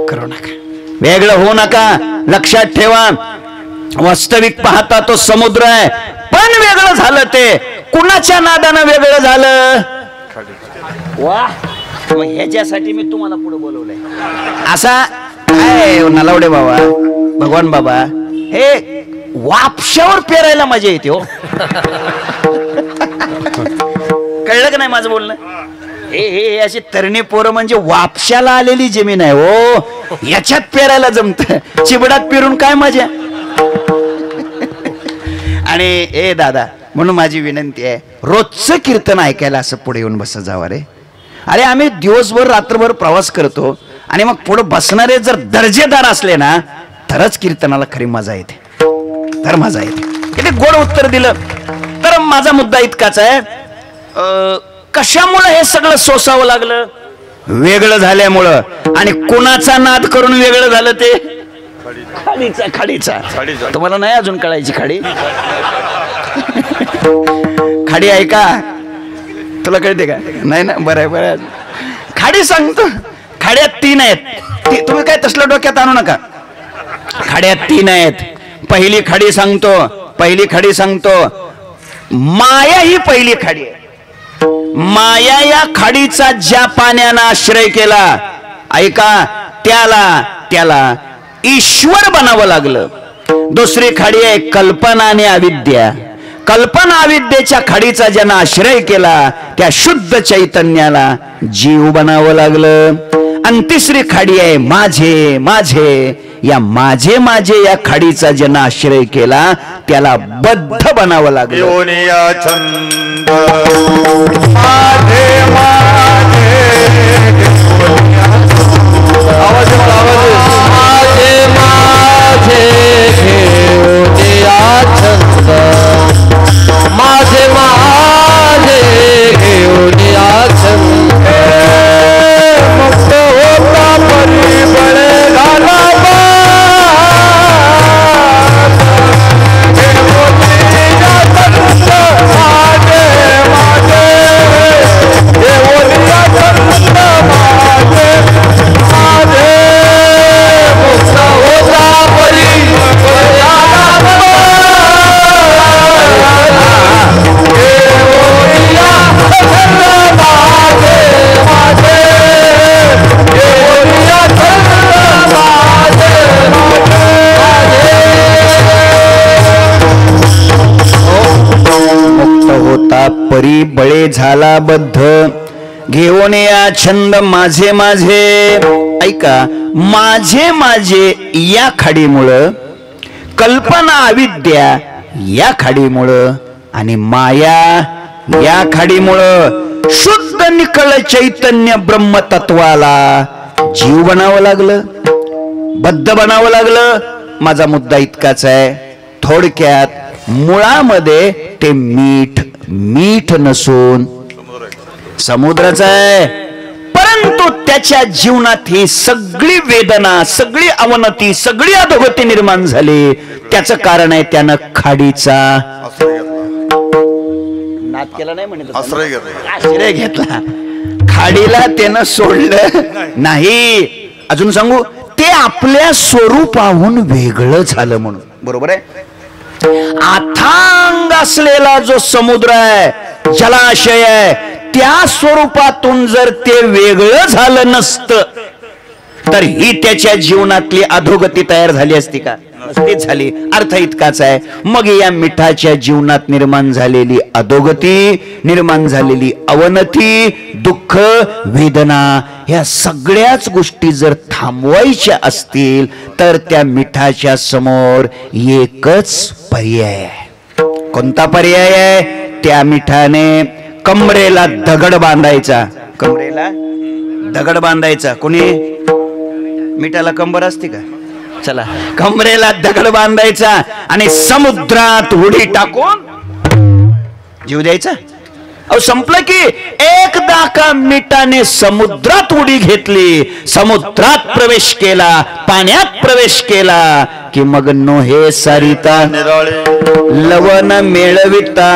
करू नका. वेगळं होऊ नका. लक्षात ठेवा, वास्तविक पाहता तो समुद्र आहे, पण वेगळं झालं ते कुणाच्या नादानं वेगळं झालं. वा, मग ह्याच्यासाठी मी तुम्हाला पुढे बोलवलंय. असा काय नलावडे बाबा, भगवान बाबा, हे वापशावर पेरायला मजा येते हो. कळलं का नाही माझं बोलणं? हे हे अशी तरणी पोरं म्हणजे वापशाला आलेली जमीन आहे हो, याच्यात पेरायला जमत. चिबडात पेरून काय मजा. आणि ए दादा, म्हणून माझी विनंती आहे, रोजचं कीर्तन ऐकायला असं पुढे येऊन बसत जावा रे. अरे आम्ही दिवसभर रात्रभर प्रवास करतो आणि मग पुढे बसणारे जर दर्जेदार असले ना तरच कीर्तनाला खरी मजा येते, तर मजा येते. किती गोड उत्तर दिलं. तर माझा मुद्दा इतकाच आहे, कशामुळे हे सगळं सोसावं लागलं? वेगळं झाल्यामुळं. आणि कुणाचा नाद करून वेगळं झालं ते? खाडीचा. तुम्हाला नाही अजून कळायची खाडी? खाडी आहे का? तुला कळते का? नाही ना, बरं आहे बरं आहे. खाडी सांगतो, खाड्यात 3 आहेत. तुम्ही काय तसलं डोक्यात आणू नका. खाड्यात 3 आहेत. पहिली खाडी सांगतो, माया ही पहिली खाडी आहे. माया या खाडीचा ज्या पाण्यानं आश्रय केला, ऐका, त्याला ईश्वर बनावं लागलं. दुसरी खाडी आहे कल्पना आणि अविद्या. कल्पना अविद्येच्या खाडीचा ज्यानं आश्रय केला त्या शुद्ध चैतन्याला जीव बनावं लागलं. आणि तिसरी खाडी आहे माझे. या माझे या खाडीचा ज्यानं आश्रय केला त्याला बद्ध बनावं लागलं. परी बळे झाला बद्ध, घेऊन या छंद माझे. ऐका, माझे या खाडीमुळं, कल्पना अविद्या या खाडीमुळं आणि माया या खाडीमुळं शुद्ध निखळ चैतन्य ब्रह्मतत्वाला जीव बनावं लागलं, बद्ध बनावं लागलं. माझा मुद्दा इतकाच आहे, थोडक्यात मुळामध्ये ते मीठ नसून समुद्राचा आहे. परंतु त्याच्या जीवनात ही सगळी वेदना, सगळी अवनती, सगळी अधोगती निर्माण झाली. त्याचं कारण आहे त्यानं खाडीचा नाद केला नाही, म्हणत आश्रय घेतला. खाडीला त्यानं सोडलं नाही. अजून सांगू, ते आपल्या स्वरूपाहून वेगळं झालं म्हणून. बरोबर आहे. अथांग असलेला जो समुद्र आहे, जलाशय आहे, त्या स्वरूपातून जर ते वेगळं झालं नसतं तर ही त्याच्या जीवनातली अधोगती तयार झाली असती का? नसतीच झाली. अर्थ इतकाच आहे, मग या मिठाच्या जीवनात निर्माण झालेली अधोगती, निर्माण झालेली अवनती, दुःख, वेदना, ह्या सगळ्याच गोष्टी जर थांबवायच्या असतील तर त्या मिठाच्या समोर एकच पर्याय आहे. कोणता पर्याय आहे? त्या मिठाने कमरेला दगड बांधायचा. कमरेला दगड बांधायचा. कोणी? मिठाला कंबर असते का? चला, कमरेला दगड बांधायचा आणि समुद्रात उडी टाकून जीव द्यायचा. अहो संपलं की. एकदा का मिठाने समुद्रात उडी घेतली, समुद्रात प्रवेश केला, पाण्यात प्रवेश केला की मग नोहे सारिता लवण मेळविता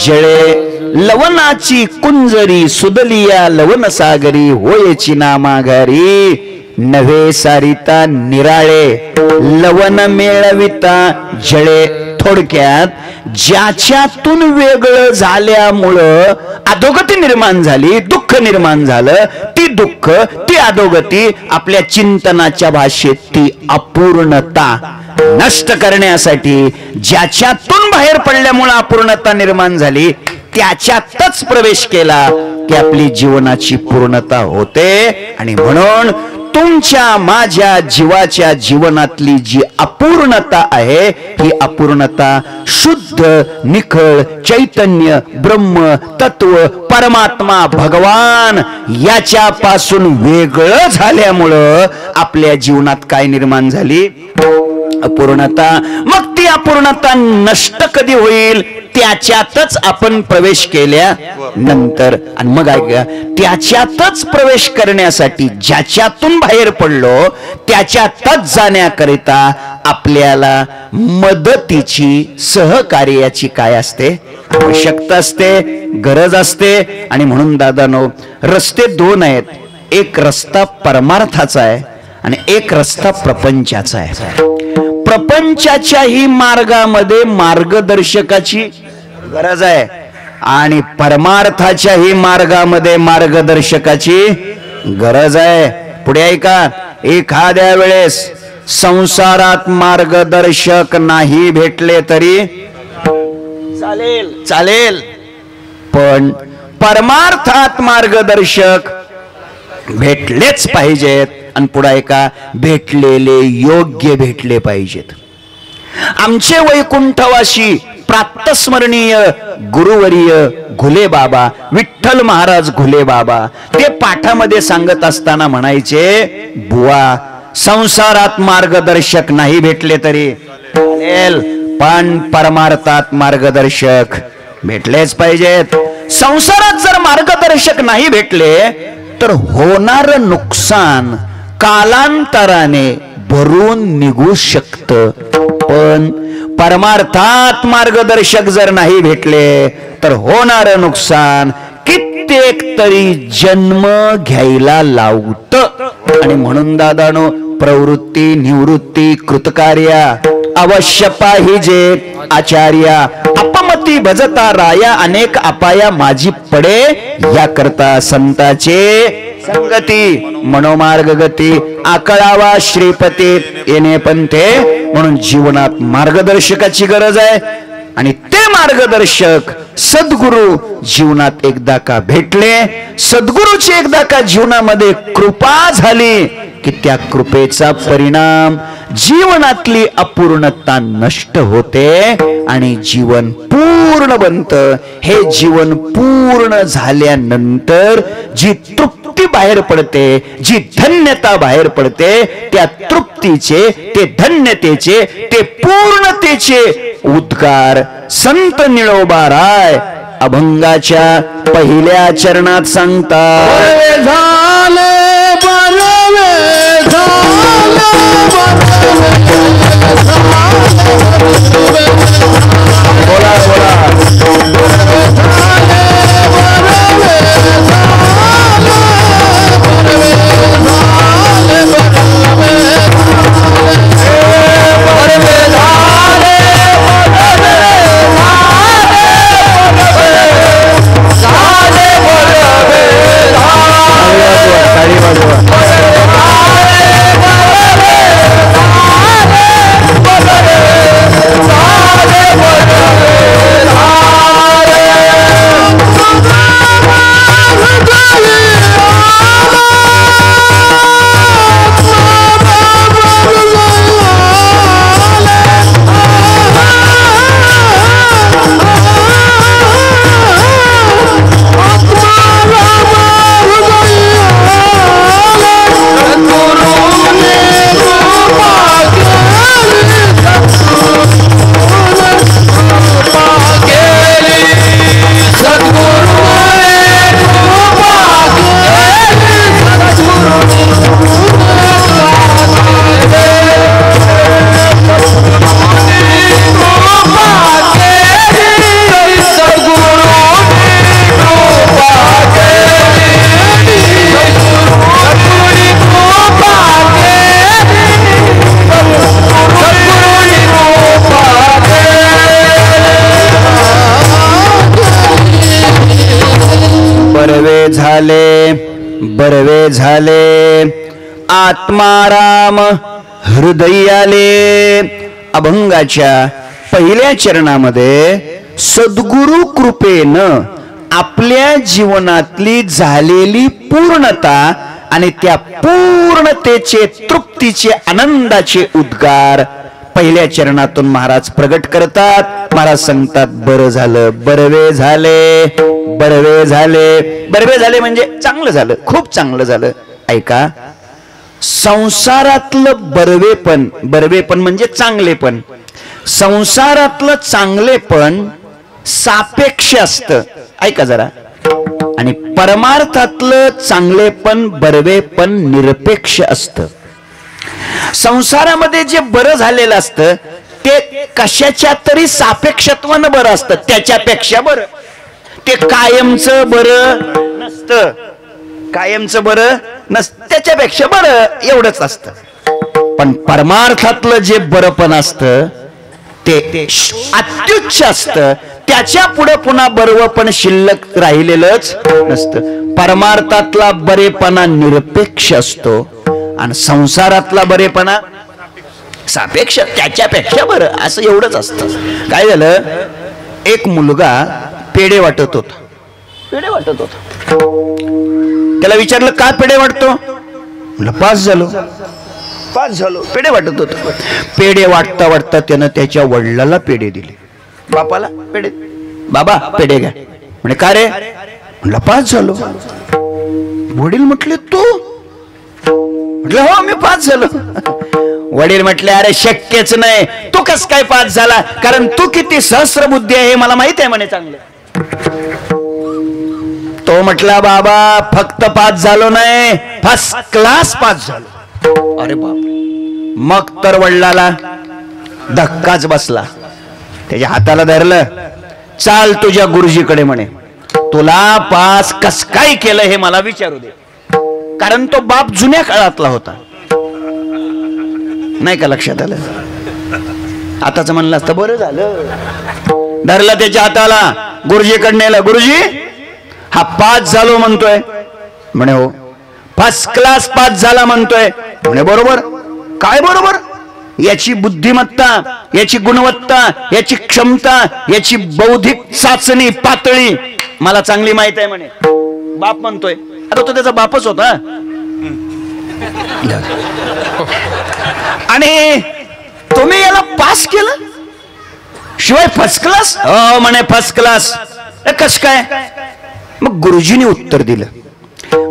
जळे. लवणाची कुंजरी सुदलिया लवण सागरी होयची नामाघारी. नव्हे सारिता निराळे, लवन मेळविता जळे. थोडक्यात ज्याच्यातून वेगळं झाल्यामुळं अधोगती निर्माण झाली, दुःख निर्माण झालं, ती दुःख, ती अधोगती, आपल्या चिंतनाच्या भाषेत ती अपूर्णता नष्ट करण्यासाठी ज्याच्यातून बाहेर पडल्यामुळे अपूर्णता निर्माण झाली त्याच्यातच प्रवेश केला की आपली जीवनाची पूर्णता होते. आणि म्हणून तुमच्या माझ्या जीवाच्या जीवनातली जी अपूर्णता आहे ही अपूर्णता शुद्ध निखळ चैतन्य ब्रह्म तत्व परमात्मा भगवान याच्यापासून वेगळं झाल्यामुळं आपल्या जीवनात काय निर्माण झाली? अपूर्णता. मग ती अपूर्णता नष्ट कधी होईल? त्याच्यातच आपण प्रवेश केल्या नंतर. आणि मग ऐका, त्याच्यातच प्रवेश करण्यासाठी ज्याच्यातून बाहेर पडलो त्याच्यातच जाण्याकरिता आपल्याला मदतीची सहकार्याची काय असते? आवश्यकता असते, गरज असते. आणि म्हणून दादानो, रस्ते दोन आहेत. एक रस्ता परमार्थाचा आहे आणि एक रस्ता प्रपंचाचा आहे. प्रपंचाच्याही मार्गामध्ये मार्गदर्शकाची गरज आहे आणि परमार्थाच्याही मार्गामध्ये मार्गदर्शकाची गरज आहे. पुढे ऐका, एखाद्या वेळेस संसारात मार्गदर्शक नाही भेटले तरी चालेल चालेल, पण परमार्थात मार्गदर्शक भेटलेच पाहिजेत. आणि पुढे ऐका, भेटलेले योग्य भेटले पाहिजेत. आमचे वैकुंठवासी प्रातस्मरणीय गुरुवर्य घुले बाबा, विठ्ठल महाराज घुले बाबा, ते पाठामध्ये सांगत असताना म्हणायचे, बुवा संसारात मार्गदर्शक नाही भेटले तरी चालेल, पण परमार्थात मार्गदर्शक भेटलेच पाहिजेत. संसारात जर मार्गदर्शक नाही भेटले तर होणार नुकसान कालांतराने भरून निघू शकतं. पण परमार्थात मार्गदर्शक जर नाही भेटले तर होणार नुकसान कित्येक तरी जन्म घ्यायला लावतं. आणि म्हणून दादानो, प्रवृत्ती निवृत्ती कृतकार्या अवश्य पाहिजे आचार्या, अपमती भजता राया, अनेक अपाया माझी पडे, या करता संताचे संगती मनोमार्ग गती, आकळावा श्रीपती येणे पंथे. म्हणून जीवनात मार्गदर्शकाची गरज आहे आणि ते मार्गदर्शक सद्गुरु जीवनात एकदा का भेटले, सद्गुरूची एकदा का जीवनामध्ये कृपा झाली की त्या कृपेचा परिणाम जीवनातली अपूर्णता नष्ट होते आणि जीवन पूर्ण बनतं. हे जीवन पूर्ण झाल्यानंतर जी तृप्ती बाहेर पडते, जी धन्यता बाहेर पडते, त्या तृप्तीचे, ते धन्यतेचे, ते पूर्णतेचे उद्गार संत निळोबा राय अभंगाच्या पहिल्या चरणात सांगतात. झाले बोला बोला. झाले बरवे झाले, आत्माराम हृदय आले. अभंगाच्या पहिल्या चरणामध्ये सद्गुरु कृपेनं आपल्या जीवनातली झालेली पूर्णता आणि त्या पूर्णतेचे तृप्तीचे आनंदाचे उद्गार पहिल्या चरणातून महाराज प्रगट करतात. महाराज सांगतात बरं झालं बरवे झाले, बरवे झाले. बरवे झाले म्हणजे चांगलं झालं, खूप चांगलं झालं. ऐका, संसारातलं बरवेपण, बरवेपण म्हणजे चांगलेपण, संसारातलं चांगलेपण सापेक्ष असतं. ऐका जरा. आणि परमार्थातलं चांगलेपण बरवेपण निरपेक्ष असतं. संसारामध्ये जे बरं झालेलं असतं ते कशाच्या तरी सापेक्षत्वानं बरं असतं, त्याच्यापेक्षा बरं. ते कायमचं बरं नसतं, कायमचं बरं नसतं, त्याच्यापेक्षा बरं एवढंच असतं. पण परमार्थातलं जे बरंपण असतं ते अत्युच्च असतं, त्याच्या पुढे पुन्हा बरं पण शिल्लक राहिलेलंच नसतं. परमार्थातला बरेपणा निरपेक्ष असतो आणि संसारातला बरेपणा सापेक्ष, त्याच्यापेक्षा बरं, असं एवढंच असतं. काय झालं, एक मुलगा पेढे वाटत होता, पेढे वाटत होता. त्याला विचारलं का पेढे वाटतो, म्हणलं पास झालो, पास झालो. पेढे वाटत होतो. पेढे वाटता वाटता त्यानं त्याच्या वडिलाला पेढे दिले, बापाला पेढे. बाबा पेढे घ्या. म्हणजे का रे, म्हणलं पास झालो. वडील म्हटले तू, म्हटलं हो मी पास झालो. वडील म्हटले अरे शक्यच नाही, तू कस काय पास झाला, कारण तू किती सहस्रबुद्धी आहे हे मला माहित आहे म्हणे चांगलं. तो म्हटला बाबा फक्त पास झालो नाही, फर्स्ट क्लास पास झालो. अरे बाप. मग तर वडिलाला धक्काच बसला. त्याच्या हाताला धरलं, चाल तुझ्या गुरुजीकडे म्हणे, तुला पास कस काय केलं हे मला विचारू दे. कारण तो बाप जुन्या काळातला होता, नाही का लक्षात आलं. आताच म्हणलं असतं बरं झालं. धरलं त्याच्या हाताला, गुरुजीकडे नेलं. गुरुजी हा पास झालो म्हणतोय, म्हणे हो. फर्स्ट क्लास पास झाला म्हणतोय, म्हणे बरोबर. काय बरोबर, याची बुद्धिमत्ता, याची गुणवत्ता, याची क्षमता, याची बौद्धिक चाचणी पातळी मला चांगली माहित आहे म्हणे. बाप म्हणतोय. आता तो त्याचा बापच होता. आणि तुम्ही याला पास केलं शिवाय फर्स्ट क्लास, हो म्हणे फर्स्ट क्लास. कस काय. मग गुरुजीने उत्तर दिलं.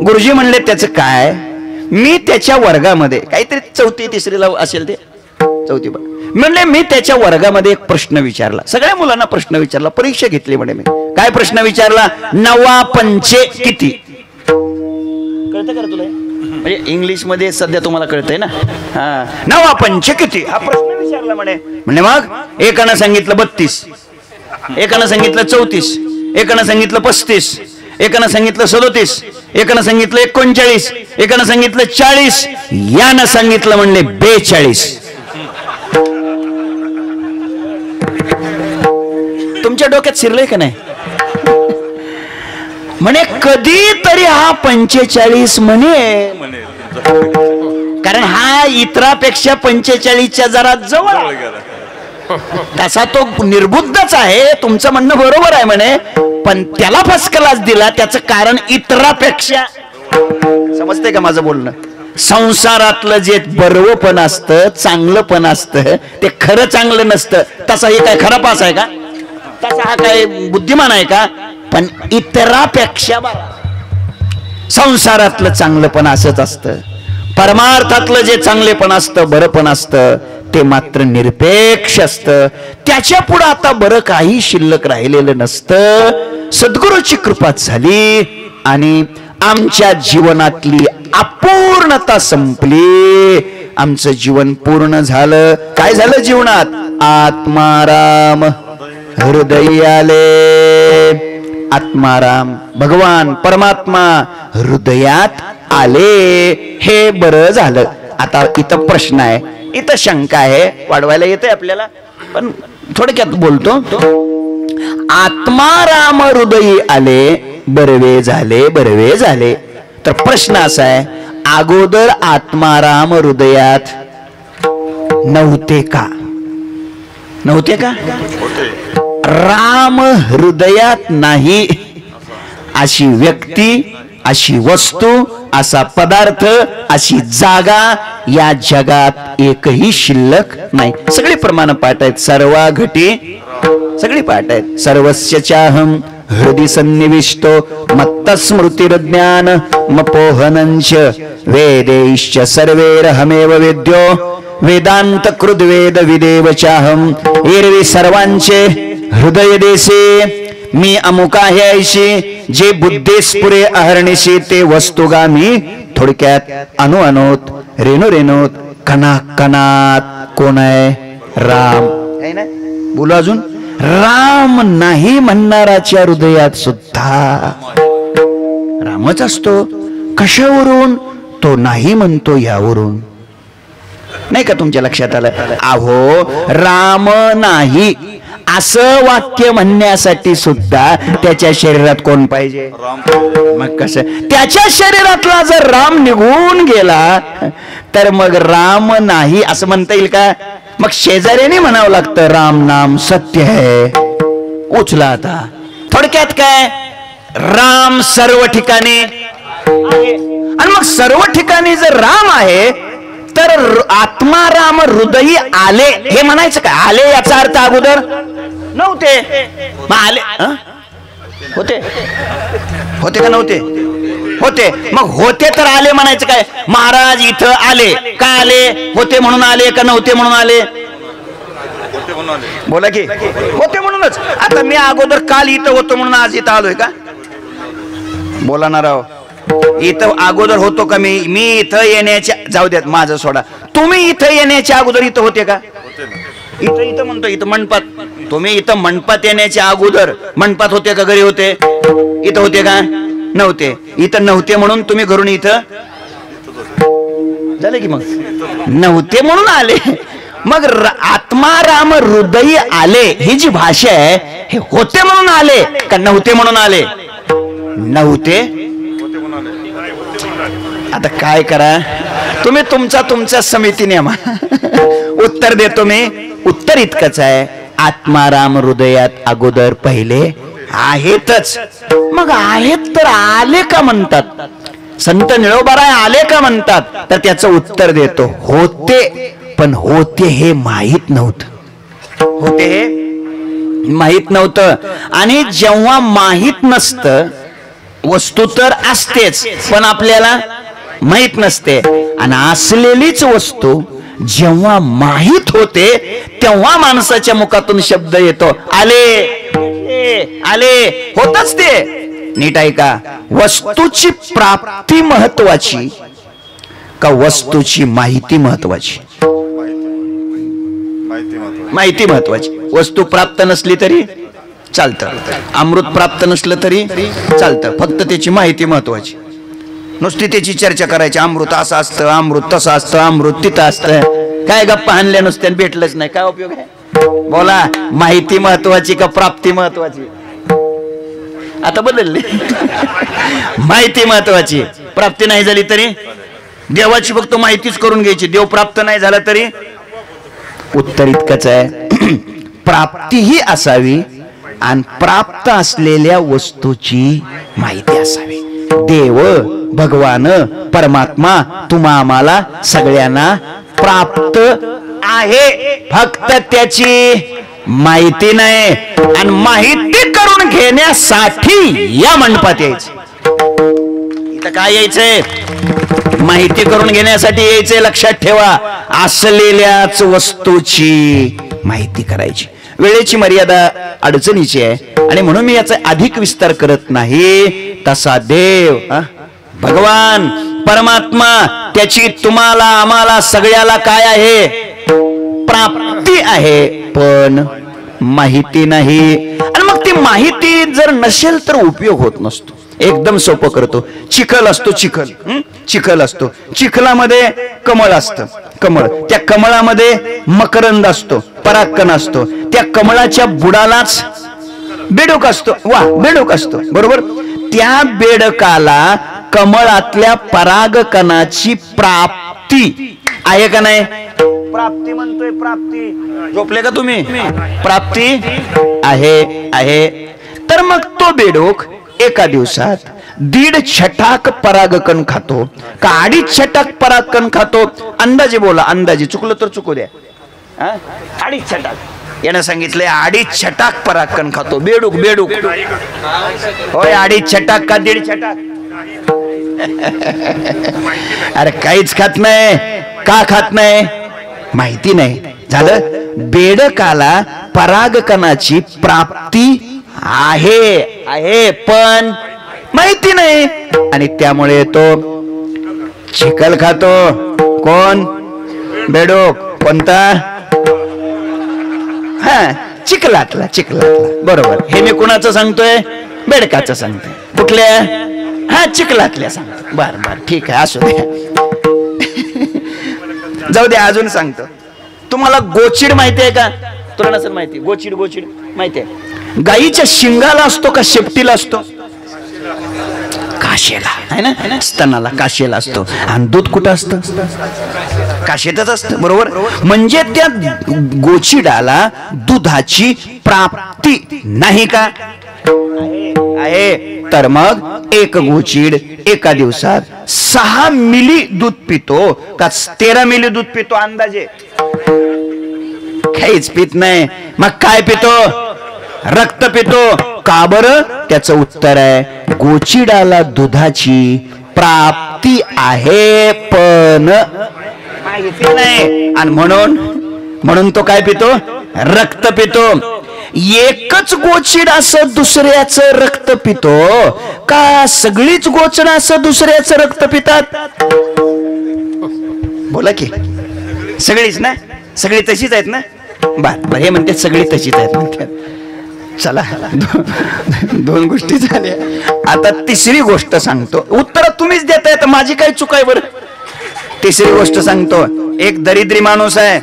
गुरुजी म्हणले त्याचं काय, मी त्याच्या वर्गामध्ये काहीतरी चौथी तिसरीला असेल ते, चौथी म्हणले मी त्याच्या वर्गामध्ये एक प्रश्न विचारला, सगळ्या मुलांना प्रश्न विचारला, परीक्षा घेतली म्हणे मी. काय प्रश्न विचारला, 9 पंचे किती. कळतं का तुला, म्हणजे इंग्लिश मध्ये सध्या तुम्हाला कळतंय ना. हा 9 पंचे किती हा प्रश्न विचारला म्हणे. म्हणजे मग एकानं सांगितलं 32, एकानं सांगितलं 34, एकानं सांगितलं 35, एकानं सांगितलं 37, एकानं सांगितलं 39, एकानं सांगितलं 40, यानं सांगितलं म्हणले 42. तुमच्या डोक्यात शिरलंय का नाही. म्हणे कधी तरी हा 45 म्हणे, कारण हा इतरापेक्षा 45च्या जरा जवळ. तसा तो निर्बुद्धच आहे, तुमचं म्हणणं बरोबर आहे म्हणे, पण त्याला फर्स्ट क्लास दिला त्याचं कारण इतरापेक्षा. समजतंय का माझं बोलणं. संसारातलं जे बरवपण असतं, चांगलं पण असतं, ते खरं चांगलं नसतं. तसा हे काय खरा पास आहे का, तसा हा काय बुद्धिमान आहे का, पण इतरापेक्षा बरा. संसारातलं चांगलं पण असंच असतं. परमार्थातलं जे चांगलेपण असतं, बरं पण असतं, ते मात्र निरपेक्ष असतं. त्याच्या पुढे आता बरं काही शिल्लक राहिलेलं नसतं. सद्गुरूची कृपा झाली आणि आमच्या जीवनातली अपूर्णता संपली. आमचं जीवन पूर्ण झालं. काय झालं जीवनात, आत्माराम हृदय आले. आत्माराम भगवान परमात्मा हृदयात आले, हे बरं झालं. आता इथं प्रश्न आहे, इथं शंका आहे, वाढवायला येते आपल्याला, पण थोडक्यात बोलतो. आत्माराम हृदयी आले बरवे झाले बरवे झाले. तर प्रश्न असा आहे, अगोदर आत्माराम हृदयात नव्हते का? नव्हते का? राम हृदयात नाही अशी व्यक्ती, अशी वस्तू, असा पदार्थ, अशी जागा या जगात एकही शिल्लक नाही. सगळी प्रमाण पाठ आहेत, सर्वा घटी सगळी पाठ आहेत. सर्वस्य चाहम हृदि सन्निविष्टो मत्तस्मृतिर्ज्ञान मपोहनंच वेदैश्च सर्वैरहमेव वेद्यो वेदांत कृद्वेद विदेव चाहम. एरवी सर्वांचे हृदय देसे मी अमुका आहे ऐशी, जे बुद्धेस पुरे अहर्निशी ते वस्तुगामी. थोडक्यात अनु अनोत रेणू रेणूत कणा कणात कोण आहे? राम आहे ना. बोलू अजून. राम नाही म्हणणाराच्या हृदयात सुद्धा रामच असतो. कशावरून? तो नाही म्हणतो यावरून. नाही का तुमच्या लक्षात आलं? अहो, राम नाही असं वाक्य म्हणण्यासाठी सुद्धा त्याच्या शरीरात कोण पाहिजे? मग कसं? त्याच्या शरीरातला जर राम निघून गेला तर मग राम नाही असं म्हणता येईल का? मग शेजाऱ्याने म्हणावं लागतं राम नाम सत्य है. उचला आता. थोडक्यात काय? राम सर्व ठिकाणी आहे. आणि मग सर्व ठिकाणी जर राम आहे तर आत्माराम हृदयी आले हे म्हणायचं का? आले याचा अर्थ अगोदर नव्हते. मग आले होते? होते का नव्हते? होते. मग होते तर आले म्हणायचं काय? महाराज इथं आले का? आले होते म्हणून आले का नव्हते म्हणून आले? बोला की. होते म्हणूनच. आता मी अगोदर काल इथं होतो म्हणून आज इथं आलोय का? बोला ना राव. इथं अगोदर होतो का? मी इथं येण्याच्या, जाऊ द्यात माझं सोडा, तुम्ही इथं येण्याच्या अगोदर इथं होते का? इथं इथं म्हणतो इथं मंडपात. तुम्ही इथं मंडपात येण्याच्या अगोदर मंडपात होते का? घरी होते? इथं होते का? नव्हते. इथं नव्हते म्हणून तुम्ही घरून इथं झाले की मग नव्हते म्हणून आले. मग आत्माराम हृदयी आले ही जी भाषा आहे, हे होते म्हणून आले का नव्हते म्हणून आले? नव्हते. आता काय करा तुम्ही? तुमचा समितीने उत्तर देतो मी. उत्तर इतकंच आहे, आत्माराम हृदयात अगोदर पहिले आहेतच. मग आहेत तर आले का म्हणतात? संत निळोबाराय आले का म्हणतात? तर त्याचं उत्तर देतो, होते. पण होते हे माहित नव्हतं. होते हे माहित नव्हतं. आणि जेव्हा माहित नसतं, वस्तू तर असतेच पण आपल्याला माहित नसते. आणि असलेलीच वस्तू जेव्हा माहित होते तेव्हा माणसाच्या मुखातून शब्द येतो, आले आले. होतच ते. नीट ऐका. वस्तूची प्राप्ती महत्वाची का वस्तूची माहिती महत्वाची? माहिती महत्वाची. वस्तू प्राप्त नसली तरी चालतं, अमृत प्राप्त नसलं तरी चालतं, फक्त त्याची माहिती महत्वाची. नुसती त्याची चर्चा करायची, अमृत असं असतं, अमृत तसं असतं, अमृत तिथं असतं. काय गप्पा हाणल्या नुसत्या भेटलंच नाही, काय उपयोग आहे? बोला. माहिती महत्वाची का प्राप्ती महत्वाची? आता बदलले. माहिती महत्वाची. प्राप्ती नाही झाली तरी देवाची फक्त माहितीच करून घ्यायची, देव प्राप्त नाही झाला तरी. उत्तर इतकंच आहे, प्राप्ती ही असावी आणि प्राप्त असलेल्या वस्तूची माहिती असावी. देव, भगवान, परमात्मा तुम्हा आम्हाला सगळ्यांना प्राप्त आहे, फक्त त्याची माहिती नाही. आणि माहिती करून घेण्यासाठी या मंडपात यायचं. इथं काय यायचंय? माहिती करून घेण्यासाठी यायचंय. लक्षात ठेवा, असलेल्याच वस्तूची माहिती करायची. वेळेची मर्यादा अडचणीची आहे आणि म्हणून मी याचा अधिक विस्तार करत नाही. तसा देव, भगवान, परमात्मा, त्याची तुम्हाला आम्हाला सगळ्याला काय आहे? प्राप्ती आहे, पण माहिती नाही. आणि मग ती माहिती जर नसेल तर उपयोग होत नसतो. एकदम सोपं करतो. चिखल असतो, चिखल असतो. चिखलामध्ये कमळ असतं, कमळ. त्या कमळामध्ये मकरंद असतो, परागकण असतो. त्या कमळाच्या बुडालाच बेडूक असतो. वा, बेडूक असतो, बरोबर. त्या बेडकाला कमळातल्या परागकणाची प्राप्ती आहे का नाही? प्राप्ती म्हणतोय, प्राप्ती. झोपले का तुम्ही? प्राप्ती आहे. तर मग तो बेडूक एका दिवसात 1.5 छटाक परागकण खातो का 2.5 छटाक परागकण खातो? अंदाजे बोला, अंदाजे. चुकलं तर चुकू द्या. 2.5 छटाक यानं सांगितलंय. 2.5 छटाक परागकण खातो बेडूक. होय, 2.5 छटाक का 1.5 छटाक? अरे काहीच खात नाही. का खात नाही? माहिती नाही. झालं. बेडकाला परागकणाची प्राप्ती आहे पण माहिती नाही, आणि त्यामुळे तो चिखल खातो. कोण? बेडूक. कोणता? चिखलातला. बरोबर. हे मी कुणाचं सांगतोय? बेडकाचं सांगतोय. कुठल्या? चिखलातल्या सांगतो. बर ठीक आहे, असू द्या. जाऊ द्या, अजून सांगतो. तुम्हाला गोचिड माहिती आहे का? तुला नसेल माहिती. गोचिड माहिती आहे? गाईच्या शिंगाला असतो का शेपटीला असतो? काशेला आहे ना, स्तनाला काशेला असतो. आणि दूध कुठं असतं? काशेतच असतं. बरोबर. म्हणजे त्या गोचिडाला दुधाची प्राप्ती नाही का? आहे. तर मग एक गोचिड एका दिवसात 6 मिली दूध पितो का 13 मिली दूध पितो? अंदाजे काहीच पित नाही. मग काय पितो? रक्त पितो. का बरं? त्याचं उत्तर आहे गोचिडाला दुधाची प्राप्ती आहे पण माहिती नाही, आणि म्हणून तो काय पितो? रक्त पितो. एकच गोचिड असं दुसऱ्याचं रक्त पितो का सगळीच गोचिड असं दुसऱ्याचं रक्त पितात? बोला की. सगळीच ना? सगळी तशीच आहेत ना? बर, हे म्हणते सगळी तशीच आहेत म्हणतात. चला, 2 गोष्टी झाल्या. आता तिसरी गोष्ट सांगतो. उत्तर तुम्हीच देताय, तर माझी काय चूक आहे बरं? तिसरी गोष्ट सांगतो. एक दरिद्री माणूस आहे,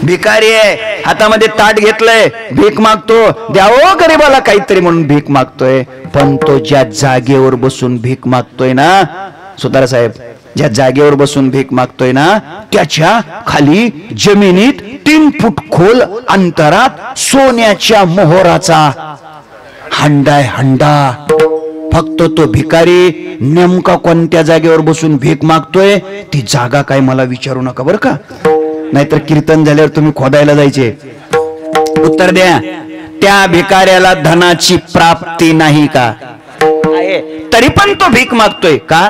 भिकारी आहे. हातामध्ये ताट घेतलंय, भीक मागतो. द्यावं गरीबाला काहीतरी म्हणून भीक मागतोय. पण तो ज्या जागेवर बसून भीक मागतोय ना, सुतार साहेब, ज्या जागेवर बसून भीक मागतोय ना, त्याच्या खाली जमिनीत 3 फूट खोल अंतरात सोन्याच्या मोहराचा हंडा. फक्त तो भिकारी नेमका कोणत्या जागेवर बसून भीक मागतोय ती जागा काय मला विचारू नका बरं का, नाहीतर कीर्तन झाल्यावर तुम्ही खोदायला जायचे. उत्तर द्या. त्या भिकाऱ्याला धनाची प्राप्ती नाही का? आहे, तरी पण तो भीक मागतोय का?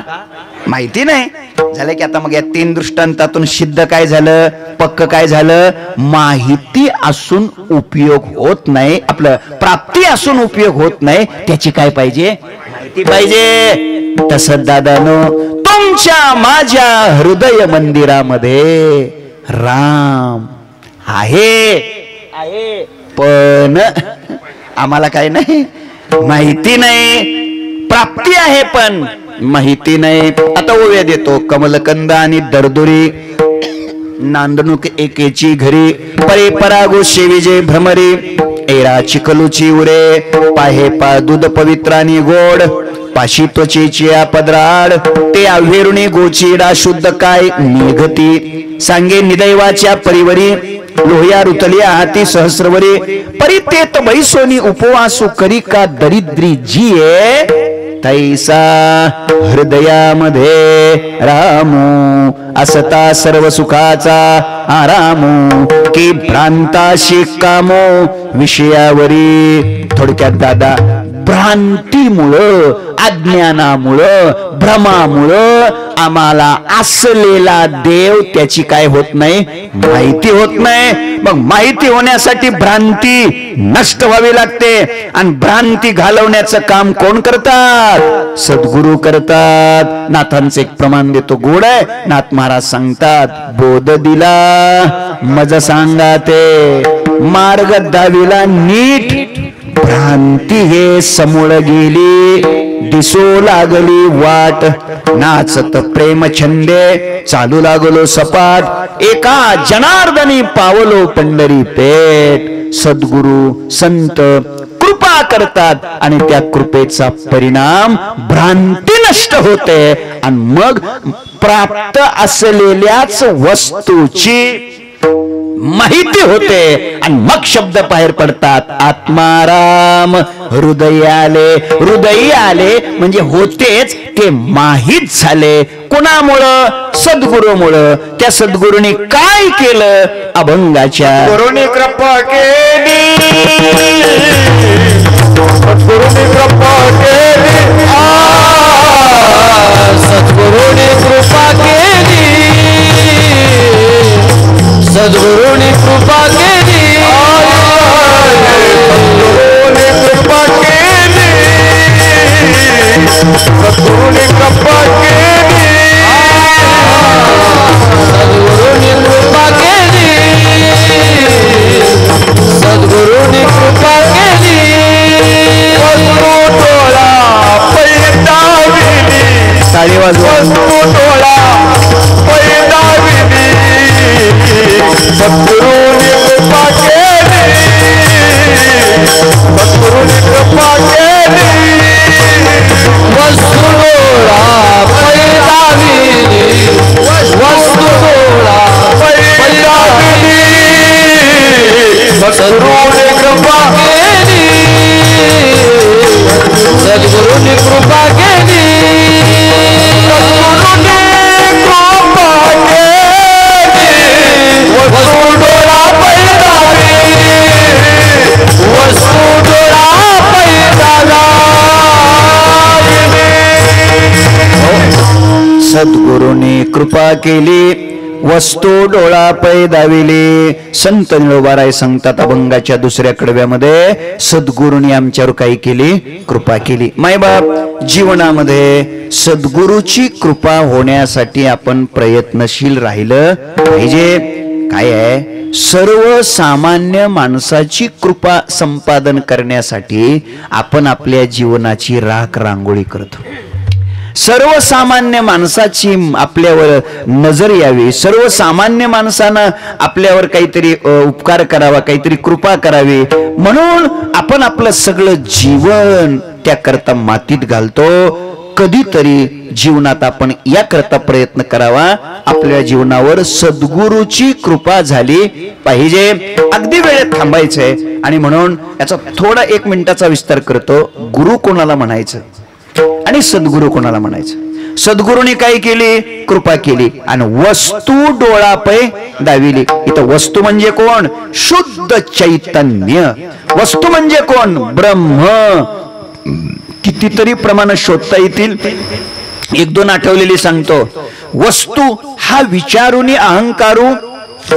माहिती नाही. झालं की आता मग या 3 दृष्टांतातून सिद्ध काय झालं? पक्क काय झालं? माहिती असून उपयोग होत नाही, आपलं प्राप्ती असून उपयोग होत नाही, त्याची काय पाहिजे? माहिती पाहिजे. तसं दादानो, तुमच्या माझ्या हृदय मंदिरामध्ये राम आहे पण आम्हाला काय नाही, माहिती नाही. प्राप्ती आहे पण माहिती नाही. आता ओव्या देतो. कमलकंद आणि दरदुरी नांदणूक एकेची घरी, परे परागो शेविजे भ्रमरी, एरा चिखलूची उरे, पाहे पा दूध पवित्रानी गोड, पाशी त्वचेची पदराड, ते आव्हेरुणी गोचीडा शुद्ध काय निघती, सांगे निदैवाच्या परिवरी, लोह्या रुतलिया हाती सहस्रवरी, परितेत बैसोनी उपवासू करी का दरिद्री जिये, तैसा हृदयामध्ये रामू, असता सर्व सुखाचा आरामू, की भ्रांताशी कामो विषयावरी. थोडक्यात दादा, भ्रांतीमुळं, अज्ञानामुळं, भ्रमामुळं आम्हाला असलेला देव त्याची काय होत नाही? माहिती होत नाही. मग माहिती होण्यासाठी भ्रांती नष्ट व्हावी लागते, आणि भ्रांती घालवण्याचं काम कोण करतात? सद्गुरु करतात. नाथांचं एक प्रमाण देतो, गोड आहे. नाथ महाराज सांगतात, बोध दिला मज सांगा ते, मार्ग दाविला नीट, भ्रांती हे समूळ गेली, दिसू लागली वाट, नाचत प्रेम छंदे चालू लागलो सपाट, एका जनार्दनी पावलो पंढरी पेठ. सद्गुरु संत कृपा करतात आणि त्या कृपेचा परिणाम भ्रांती नष्ट होते आणि मग प्राप्त असलेल्याच वस्तूची माहिती होते आणि मग शब्द बाहेर पडतात. आत्माराम हृदयी आले म्हणजे होतेच ते माहित झाले. कोणामुळं? सद्गुरूमुळं. त्या सद्गुरूंनी काय केलं? अभंगाच्या गुरुनी कृपा केली, सद्गुरुनी कृपा केली, सद्गुरुनी कृपा केली, सद्गुरुनी कृपा केली, सद्गुरुनी कृपा केली, सद्गुरुनी कृपा केली, सद्गुरुनी कृपा केली, सद्गुरुनी कृपा केली. वस्तू डोळा पैदाविली, टाळी वाजवा. वस्तू डोळा पैदाविली, सद्गुरुनी कृपा केली, सद्गुरुनी कृपा केली. वस्तू डोळा पैदाविली, वस्तू डोळा पैदाविली, सद्गुरुनी कृपा केली, सद्गुरुनी कृपा केली, सद्गुरुनी कृपा केली. वस्तू डोळा पैदाविली, वस्तू डोळा पैदाविली. सद्गुरूने कृपा केली, वस्तू डोळा पैदाविली. संत निळोबाराय सांगतात अभंगाच्या दुसऱ्या कडव्यामध्ये, सद्गुरूंनी आमच्यावर काही केली? कृपा केली. मायबाप, जीवनामध्ये सद्गुरूची कृपा होण्यासाठी आपण प्रयत्नशील राहिलं पाहिजे. काय आहे? सर्वसामान्य माणसाची कृपा संपादन करण्यासाठी आपण आपल्या जीवनाची राख रांगोळी करतो. सर्वसामान्य माणसाची आपल्यावर नजर यावी, सर्वसामान्य माणसानं आपल्यावर काहीतरी उपकार करावा, काहीतरी कृपा करावी म्हणून आपण आपलं सगळं जीवन त्याकरता मातीत घालतो. कधीतरी जीवनात आपण याकरता प्रयत्न करावा, आपल्या जीवनावर सद्गुरूची कृपा झाली पाहिजे. अगदी वेळेत थांबायचंय आणि म्हणून याचा थोडा 1 मिनिटाचा विस्तार करतो. गुरु कोणाला म्हणायचं आणि सद्गुरू कोणाला म्हणायचं? सद्गुरूंनी काय केली? कृपा केली आणि वस्तू डोळापै दाविली. इथं वस्तू म्हणजे कोण? शुद्ध चैतन्य. वस्तू म्हणजे कोण? ब्रह्म. कितीतरी प्रमाण शोधता येतील, 1-2 आठवलेली सांगतो. वस्तू हा विचारूनी अहंकारू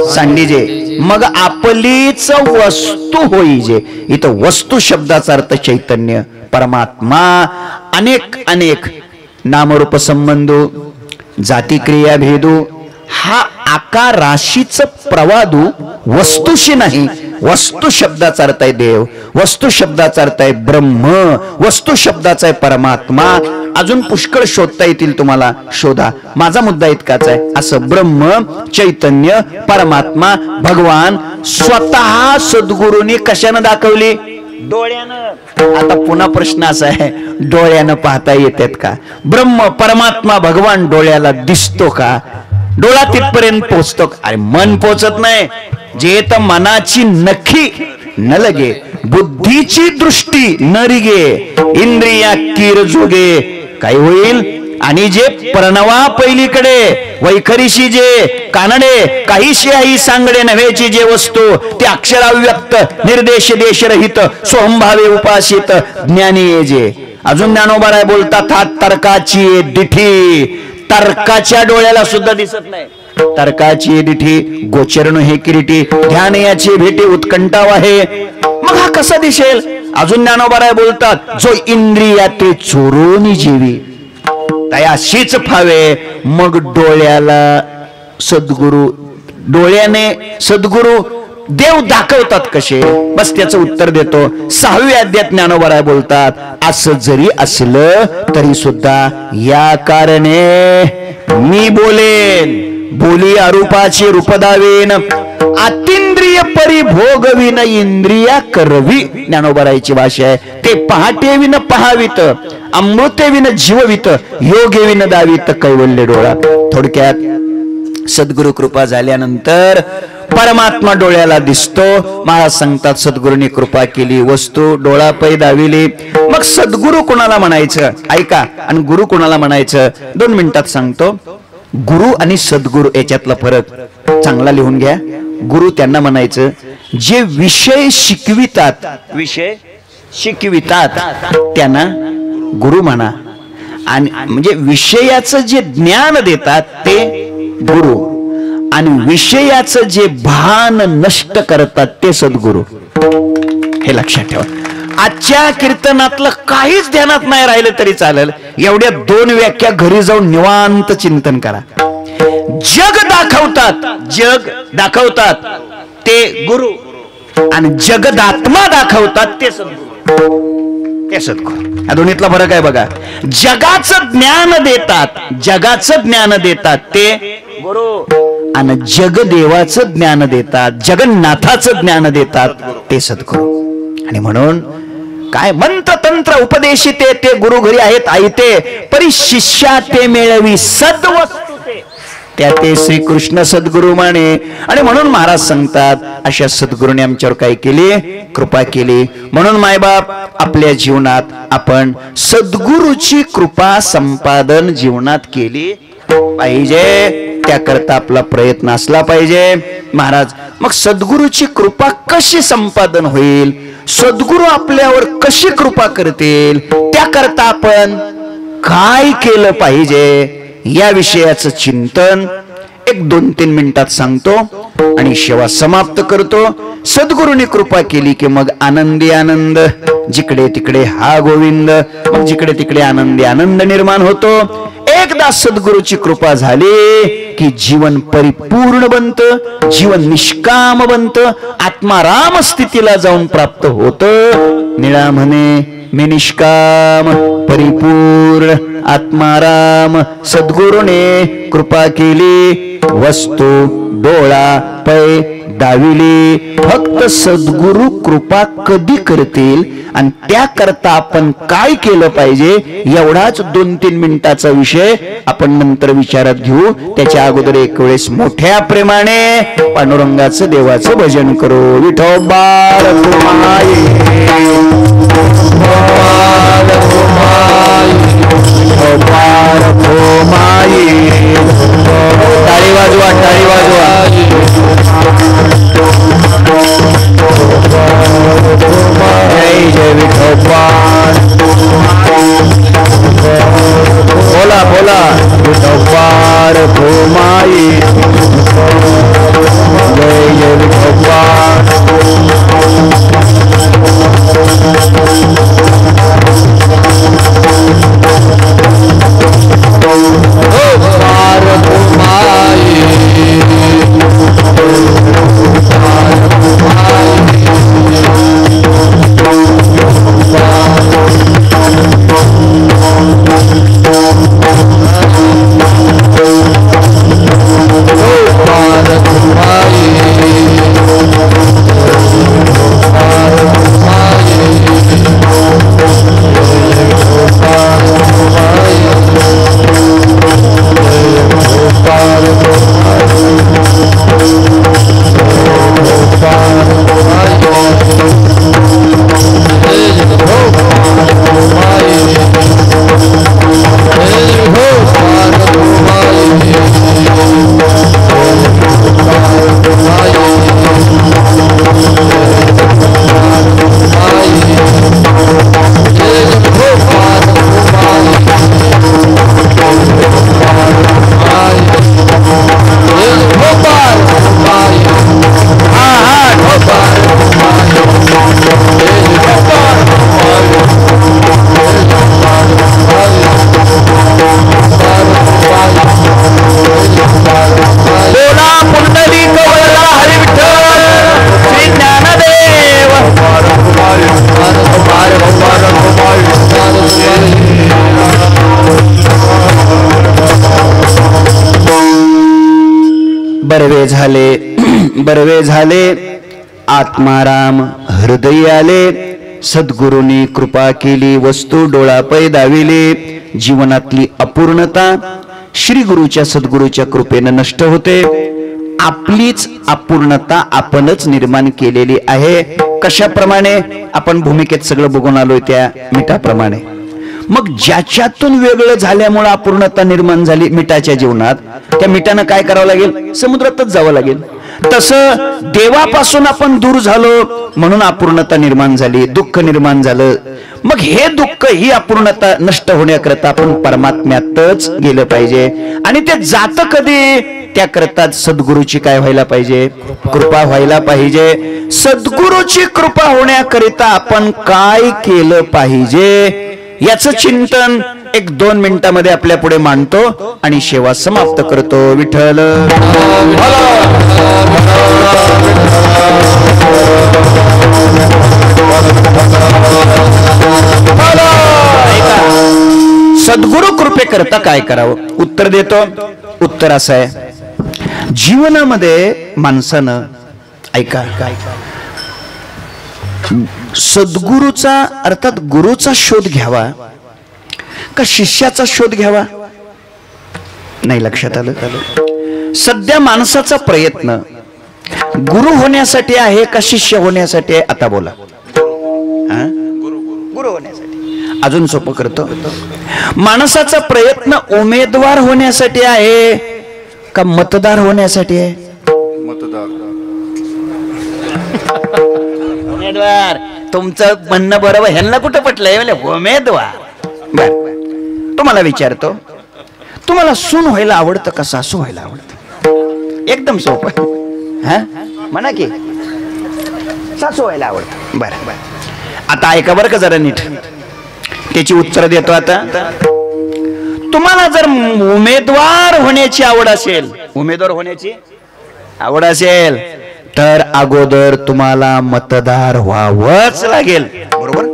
सांडिजे, मग आपलीच वस्तू होईजे. इथं वस्तू शब्दाचा अर्थ चैतन्य, परमात्मा. अनेक नामरूप संबंधू, जाती क्रिया भेदू, हा आकार राशीच प्रवादू वस्तूशी नाही. वस्तू शब्दाचा अर्थ आहे देव, वस्तू शब्दाचा अर्थ आहे ब्रह्म, वस्तू शब्दाचा आहे परमात्मा. अजून पुष्कळ शोधता येतील तुम्हाला, शोधा. माझा मुद्दा इतकाच आहे, असं ब्रह्म, चैतन्य, परमात्मा, भगवान स्वतः सद्गुरूंनी कशानं दाखवली? डोळ्यानं. आता पुन्हा प्रश्न असा आहे, डोळ्यानं पाहता येतात का? ब्रह्म, परमात्मा, भगवान डोळ्याला दिसतो का? डोळा तिथपर्यंत पोचतो का? अरे मन पोचत नाही. जे तर मनाची नखी न लगे, बुद्धीची दृष्टी न रिगे, इंद्रिया कीर जोगे, काय होईल? आणि जे प्रणवा पहिलीकडे वैखरीशी जे कानडे, काहीशी आई सांगडे नव्हेची जे वस्तू, ते अक्षराव्यक्त निर्देश देशरहित सोहंभावे उपासित ज्ञानी जे. अजून ज्ञानोबाराय बोलतात, हा तर्काची दिठी. तर्काच्या डोळ्याला सुद्धा दिसत नाही. तर्काची दिठी गोचरण हे किरीटी, ध्यान याची भेटी उत्कंठा आहे. मग हा कसा दिसेल? अजून ज्ञानोबाराय बोलतात, जो इंद्रिया ते चोरून जीवी, तयाशीच फावे. मग डोळ्याला सद्गुरू, डोळ्याने सद्गुरू देव दाखवतात कसे? बस त्याचं उत्तर देतो. 6व्या अध्यायात ज्ञानोबाराय बोलतात, असं जरी असलं तरी सुद्धा या कारणे मी बोलेन, बोली अरूपाची रूप दावेन, अतिंद्रिय इंद्रिय परिभोगविन इंद्रिया करवी, ज्ञानोबरायची भाषा आहे. ते पहाटेविन पहावित, अमृतेविन जीववित, योगेविन दावित कैवल्य डोळा. थोडक्यात सद्गुरु कृपा झाल्यानंतर परमात्मा डोळ्याला दिसतो. महाराज सांगतात सद्गुरूंनी कृपा केली, वस्तू डोळा पै दाविली. मग सद्गुरु कोणाला म्हणायचं ऐका, आणि गुरु कोणाला म्हणायचं 2 मिनिटात सांगतो. गुरु आणि सद्गुरु याच्यातला फरक चांगला लिहून घ्या. गुरु त्यांना म्हणायचं जे विषय शिकवितात, विषय शिकवितात त्यांना गुरु म्हणा. आणि म्हणजे विषयाचं जे ज्ञान देतात ते गुरु, आणि विषयाचं जे भान नष्ट करतात ते सद्गुरु. हे लक्षात ठेवा. आजच्या कीर्तनातलं काहीच ध्यानात नाही राहिलं तरी चालेल. एवढ्या 2 व्याख्या घरी जाऊन निवांत चिंतन करा. जग दाखवतात, जग दाखवतात ते गुरु, आणि जगदात्मा दाखवतात ते सद्गुरु. ते सद्गुरु. या दोन्हीतला फरक आहे बघा. जगाचं ज्ञान देतात, जगाचं ज्ञान देतात ते गुरु, आणि जगदेवाचं ज्ञान देतात, जगन्नाथाचं ज्ञान देतात ते सद्गुरु. आणि म्हणून काय मंत्र तंत्र उपदेशिते ते गुरु घरी आहेत आईते, परी शिष्या ते मेळवी सद्वस्तु ते, त्या ते श्रीकृष्ण सद्गुरु माने. आणि म्हणून महाराज सांगतात अशा सद्गुरूने आमच्यावर काय केली, कृपा केली. म्हणून मायबाप आपल्या जीवनात आपण सद्गुरूची कृपा संपादन जीवनात केली पाहिजे. त्याकरता आपला प्रयत्न असला पाहिजे. महाराज मग सद्गुरूची कृपा कशी संपादन होईल, सद्गुरू आपल्यावर कशी कृपा करतील, त्याकरता आपण काय केलं पाहिजे या विषयाचं चिंतन 1-2-3 मिनिटात सांगतो आणि सेवा समाप्त करतो. सद्गुरूंनी कृपा केली की मग आनंदी आनंद, जिकडे तिकडे हा गोविंद, मग जिकडे तिकडे आनंदी आनंद निर्माण होतो. एकदा सद्गुरूची कृपा झाली की जीवन परिपूर्ण बनतं, जीवन निष्काम बनतं, आत्माराम स्थितीला जाऊन प्राप्त होतं. निळा म्हणे मी निष्काम परिपूर्ण आत्माराम. सद्गुरूने कृपा केली, वस्तू डोळा पै दाविली. फक्त सद्गुरु कृपा कधी करतील आणि त्याकरता आपण काय केलं पाहिजे एवढाच 2-3 मिनिटाचा विषय आपण नंतर विचारात घेऊ. त्याच्या अगोदर एक वेळेस मोठ्या प्रेमाने पांडुरंगाचं देवाचं भजन करू. विठोबा रखुमाई, टाळी वाजवा, टाळी वाजवा. जय जय विठोबा. बोला बोला विठोबा रखुमाई. जय जय विठोबा. बरवे झाले आत्माराम हृदय आले, सद्गुरूंनी कृपा केली, वस्तू डोळापै दाविले, जीवनातली अपूर्णता श्री गुरुच्या सद्गुरूच्या कृपेने नष्ट होते. आपलीच अपूर्णता आपणच निर्माण केलेली आहे. कशाप्रमाणे? आपण भूमिकेत सगळं बघून आलोय त्या मिठाप्रमाणे. मग ज्याच्यातून वेगळं झाल्यामुळे अपूर्णता निर्माण झाली मिठाच्या जीवनात, त्या मिठानं काय करावं लागेल? समुद्रातच जावं लागेल. तसं देवापासून आपण दूर झालो म्हणून अपूर्णता निर्माण झाली, दुःख निर्माण झालं. मग हे दुःख, ही अपूर्णता नष्ट होण्याकरता आपण परमात्म्यातच गेलं पाहिजे. आणि ते जात कधी? त्याकरता सद्गुरूची काय व्हायला पाहिजे? कृपा व्हायला पाहिजे. सद्गुरूची कृपा होण्याकरिता आपण काय केलं पाहिजे याचं चिंतन 1-2 मिनिटांमध्ये आपल्या पुढे मांडतो आणि सेवा समाप्त करतो. विठ्ठल सद्गुरु कृपे करता काय करावं? उत्तर देतो. उत्तर असं आहे, जीवनामध्ये माणसानं ऐका, सद्गुरूचा अर्थात गुरुचा शोध घ्यावा का शिष्याचा शोध घ्यावा? नाही लक्षात आलं. सध्या माणसाचा प्रयत्न गुरु होण्यासाठी आहे का शिष्य होण्यासाठी आहे? आता बोला. गुरु होण्यासाठी. अजून सोपं करतो, माणसाचा प्रयत्न उमेदवार होण्यासाठी आहे का मतदार होण्यासाठी आहे? उमेदवार. तुमचं म्हणणं बरोबर. ह्यांना कुठं पटलंय? उमेदवार. बर, तुम्हाला विचारतो, तुम्हाला सून व्हायला आवडतं का सासू व्हायला आवडतं? एकदम सोपं. हा, म्हणा की सासू व्हायला आवडतं. बरं बरं, आता ऐका बरं का जरा नीट, त्याची उत्तर देतो. आता तुम्हाला जर उमेदवार होण्याची आवड असेल, उमेदवार होण्याची आवड असेल तर अगोदर तुम्हाला मतदार व्हावंच लागेल. बरोबर?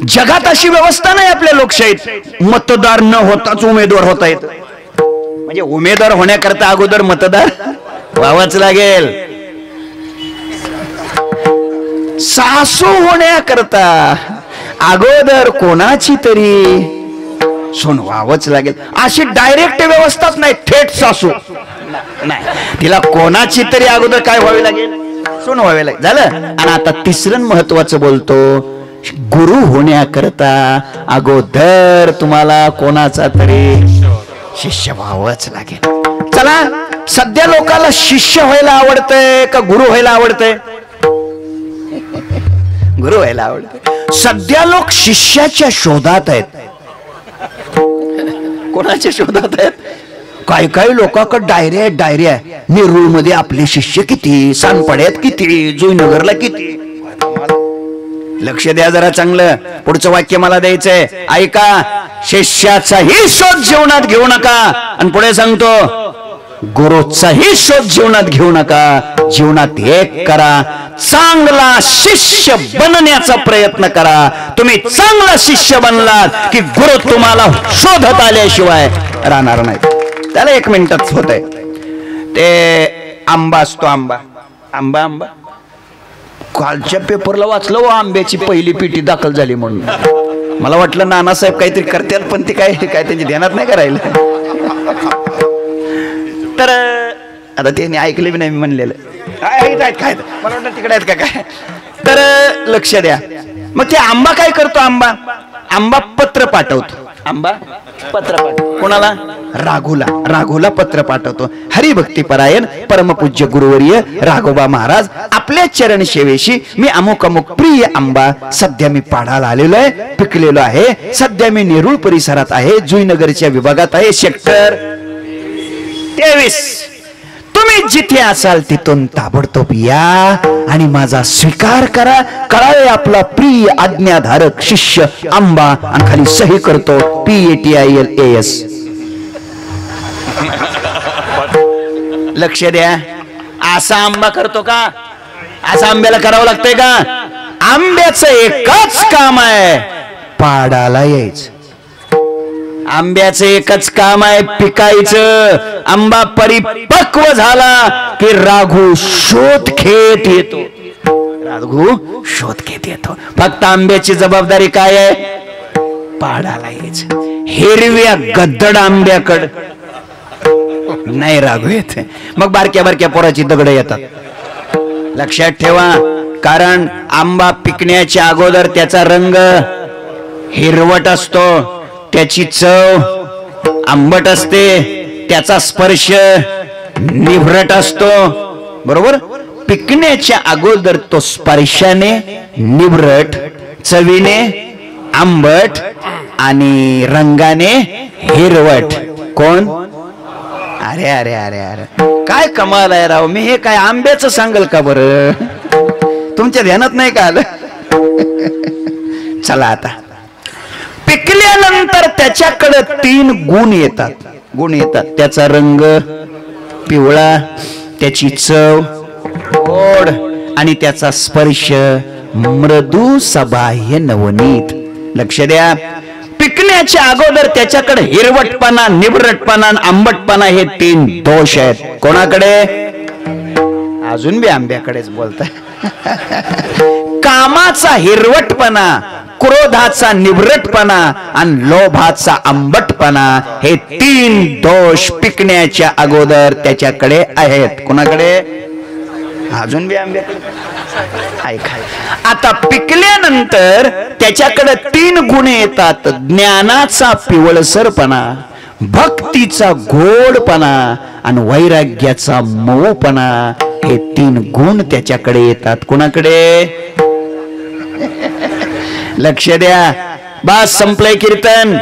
जगात अशी व्यवस्था नाही आपल्या लोकशाहीत मतदार न होताच उमेदवार होता येत. म्हणजे उमेदवार होण्याकरता अगोदर मतदार व्हावंच लागेल. सासू होण्याकरता अगोदर कोणाची तरी सून व्हावंच लागेल. अशी डायरेक्ट व्यवस्थाच नाही, थेट सासू नाही, तिला कोणाची तरी अगोदर काय व्हावे लागेल? सून व्हावे लागेल. झालं. आणि आता तिसरं महत्वाचं बोलतो, गुरु होण्याकरता अगोदर तुम्हाला कोणाचा तरी शिष्य व्हावंच लागेल. चला, सध्या लोकांना शिष्य व्हायला आवडतंय का गुरु व्हायला आवडतंय? गुरु व्हायला आवडतंय. सध्या लोक शिष्याच्या शोधात आहेत. कोणाच्या शोधात आहेत? काय काय लोकांकडे डायऱ्या नेरूळ मध्ये आपले शिष्य किती, सानपाड्यात किती, जुईनगरला किती. लक्ष द्या जरा चांगलं. पुढचं वाक्य मला द्यायचंय, ऐका. शिष्याचाही शोध जीवनात घेऊ नका. आणि पुढे सांगतो, गुरुचाही शोध जीवनात घेऊ नका. जीवनात एक करा, चांगला शिष्य बनण्याचा प्रयत्न करा. तुम्ही चांगला शिष्य बनलात की गुरु तुम्हाला शोधत आल्याशिवाय राहणार नाही. त्याला 1 मिनिटात होत आहे. ते आंबा असतो, आंबा आंबा आंबा कालच्या पेपरला वाचलं, आंब्याची पहिली पेटी दाखल झाली म्हणून. मला वाटलं नानासाहेब काहीतरी करतात, पण ते काय त्यांच्या ध्यानात नाही करायला. तर आता त्यांनी ऐकलं बी नाही मी म्हणलेलं. काय मला वाटलं तिकडे आहेत का काय. तर लक्ष द्या. मग ते आंबा काय करतो? आंबा पत्र पाठवतो. आंबा पत्र पाठवतो कोणाला? राघोला पत्र पाठवतो. हरिभक्तीपरायण परमपूज्य गुरुवर्य राघोबा महाराज, आपल्या चरण सेवेशी मी अमुक अमुक प्रिय आंबा सध्या मी पाडायला आलेलो आहे, पिकलेलो आहे. सध्या मी नेरूळ परिसरात आहे, जुईनगरच्या विभागात आहे, सेक्टर 23. तुम्ही जिथे असाल तिथून ताबडतोब या आणि माझा स्वीकार करा. कळावे आपला प्रिय आज्ञाधारक शिष्य आंबा. आणि खाली सही करतो PATILAS. लक्ष द्या. असा आंबा करतो का? असा आंब्याला करावं लागतंय का? आंब्याचं एकच काम आहे, पाडाला यायचं. आंब्याचं एकच काम आहे, पिकायचं. आंबा परिपक्व झाला की राघू शोध घेत येतो. राघू शोध घेत येतो. फक्त आंब्याची जबाबदारी काय आहे? पाडाला यायचं. हिरव्या गद्दड आंब्याकड नाही राघू येते. मग बारक्या बारक्या पोराची दगड येतात. लक्षात ठेवा, कारण आंबा पिकण्याच्या अगोदर त्याचा रंग हिरवट असतो, त्याची चव आंबट असते, त्याचा स्पर्श निभरट असतो. बरोबर? पिकण्याच्या अगोदर तो स्पर्शाने निभरट, चवीने आंबट आणि रंगाने हिरवट. कोण? अरे अरे अरे अरे काय कमाल आहे राव. मी हे काय आंब्याचं सांगल का बरं? तुमच्या ध्यानात नाही का आलं? चला आता, पिकल्यानंतर त्याच्याकडे 3 गुण येतात. त्याचा रंग पिवळा, त्याची चव गोड आणि त्याचा स्पर्श मृदू सबाह्य नवनीत. लक्ष द्या, पिकण्याच्या अगोदर त्याच्याकडे हिरवटपणा, निबरटपणा, आंबटपणा हे 3 दोष आहेत. कोणाकडे? अजून बी आंब्याकडेच बोलताय. कामाचा हिरवटपणा, क्रोधाचा निबरटपणा आणि लोभाचा आंबटपणा हे 3 दोष पिकण्याच्या अगोदर त्याच्याकडे आहेत. कोणाकडे? अजून बी आंब्याकडे. ऐका, आता पिकल्यानंतर त्याच्याकडे 3 गुण येतात. ज्ञानाचा पिवळसरपणा, भक्तीचा गोडपणा आणि वैराग्याचा मऊपणा हे 3 गुण त्याच्याकडे येतात. कोणाकडे? लक्ष द्या, बस संपलंय कीर्तन.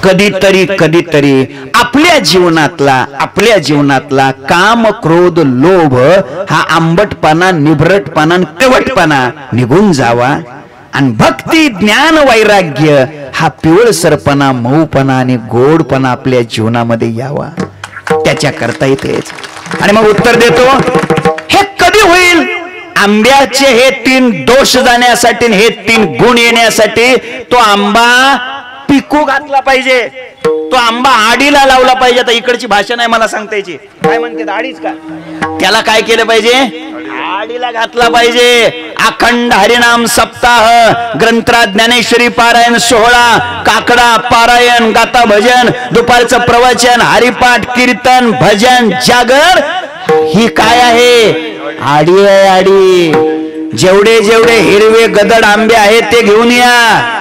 कधीतरी आपल्या जीवनातला काम, क्रोध, लोभ हा आंबटपणा, निभरटपणा, पिवटपणा निघून जावा आणि भक्ती, ज्ञान, वैराग्य हा पिवळसरपणा, मऊपणा आणि गोडपणा आपल्या जीवनामध्ये यावा. त्याच्या करता येतेच. आणि मग उत्तर देतो, हे कधी होईल? आंब्याचे हे 3 दोष जाण्यासाठी, हे 3 गुण येण्यासाठी तो आंबा पिकू घातला पाहिजे. तो आंबा आडीला लावला पाहिजे. आता इकडची भाषा नाही मला सांगता यायची. काय म्हणते? आडीच का? त्याला काय केलं पाहिजे? आडीला घातला पाहिजे. अखंड हरिनाम सप्ताह, ग्रंथराज ज्ञानेश्वरी पारायण सोहळा, काकडा पारायण, गाता भजन, दुपारचं प्रवचन, हरिपाठ, कीर्तन, भजन, जागर ही काय आहे? आडी आहे, आडी. जेवढे जेवढे हिरवे गदड आंबे आहेत ते घेऊन या.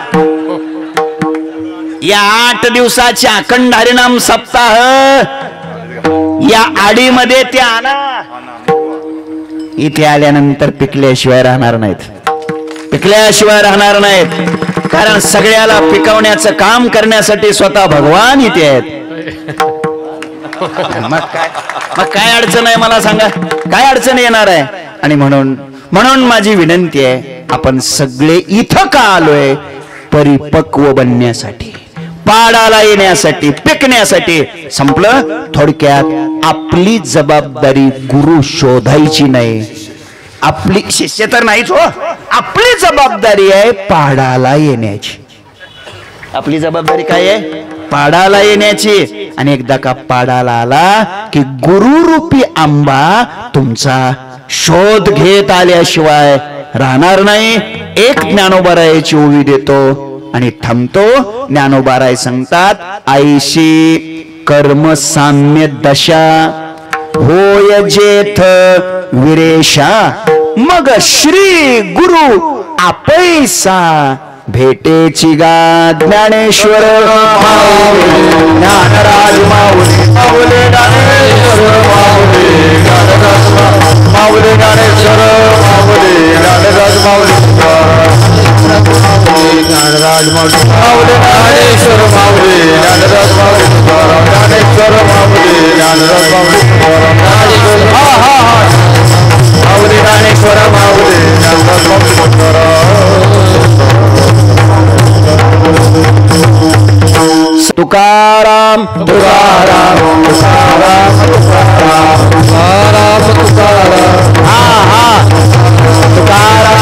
या 8 दिवसाच्या अखंड हरिनाम सप्ताह या आडीमध्ये ते आणा. इथे आल्यानंतर पिकल्याशिवाय राहणार नाहीत. कारण सगळ्याला पिकवण्याचं काम करण्यासाठी स्वतः भगवान इथे आहेत. मग काय अडचण आहे मला सांगा? काय अडचण येणार आहे? आणि म्हणून माझी विनंती आहे, आपण सगळे इथं का आलोय? परिपक्व बनण्यासाठी, पाडाला येण्यासाठी, पिकण्यासाठी. संपलं. थोडक्यात आपली जबाबदारी गुरु शोधायची नाही. आपली शिष्य तर नाहीच हो. आपली जबाबदारी आहे पाडाला येण्याची. आपली जबाबदारी काय आहे? पाडाला येण्याची. आणि एकदा का पाडाला आला की गुरुरूपी आंबा तुमचा शोध घेत आल्याशिवाय राहणार नाही. एक ज्ञानोबारायाची ओवी देतो आणि थांबतो. ज्ञानोबाराय सांगतात, आईशी कर्म साम्य दशा होय जेथ विरेशा, मग श्री गुरु आपैसा भेटेची गा. ज्ञानेश्वर ज्ञानराज माऊली ज्ञानेश्वर माऊली ज्ञानेश्वर ज्ञानराज माऊली ज्ञानराज माऊली ज्ञानेश्वर माऊली ज्ञानराज माऊली ज्ञानेश्वर माऊली ज्ञानराज माऊली माऊली ज्ञानेश्वर माऊली ज्ञानराज तुकाराम तुकाराम तुकाराम तुकाराम तुकाराम तुकाराम. हा तुकाराम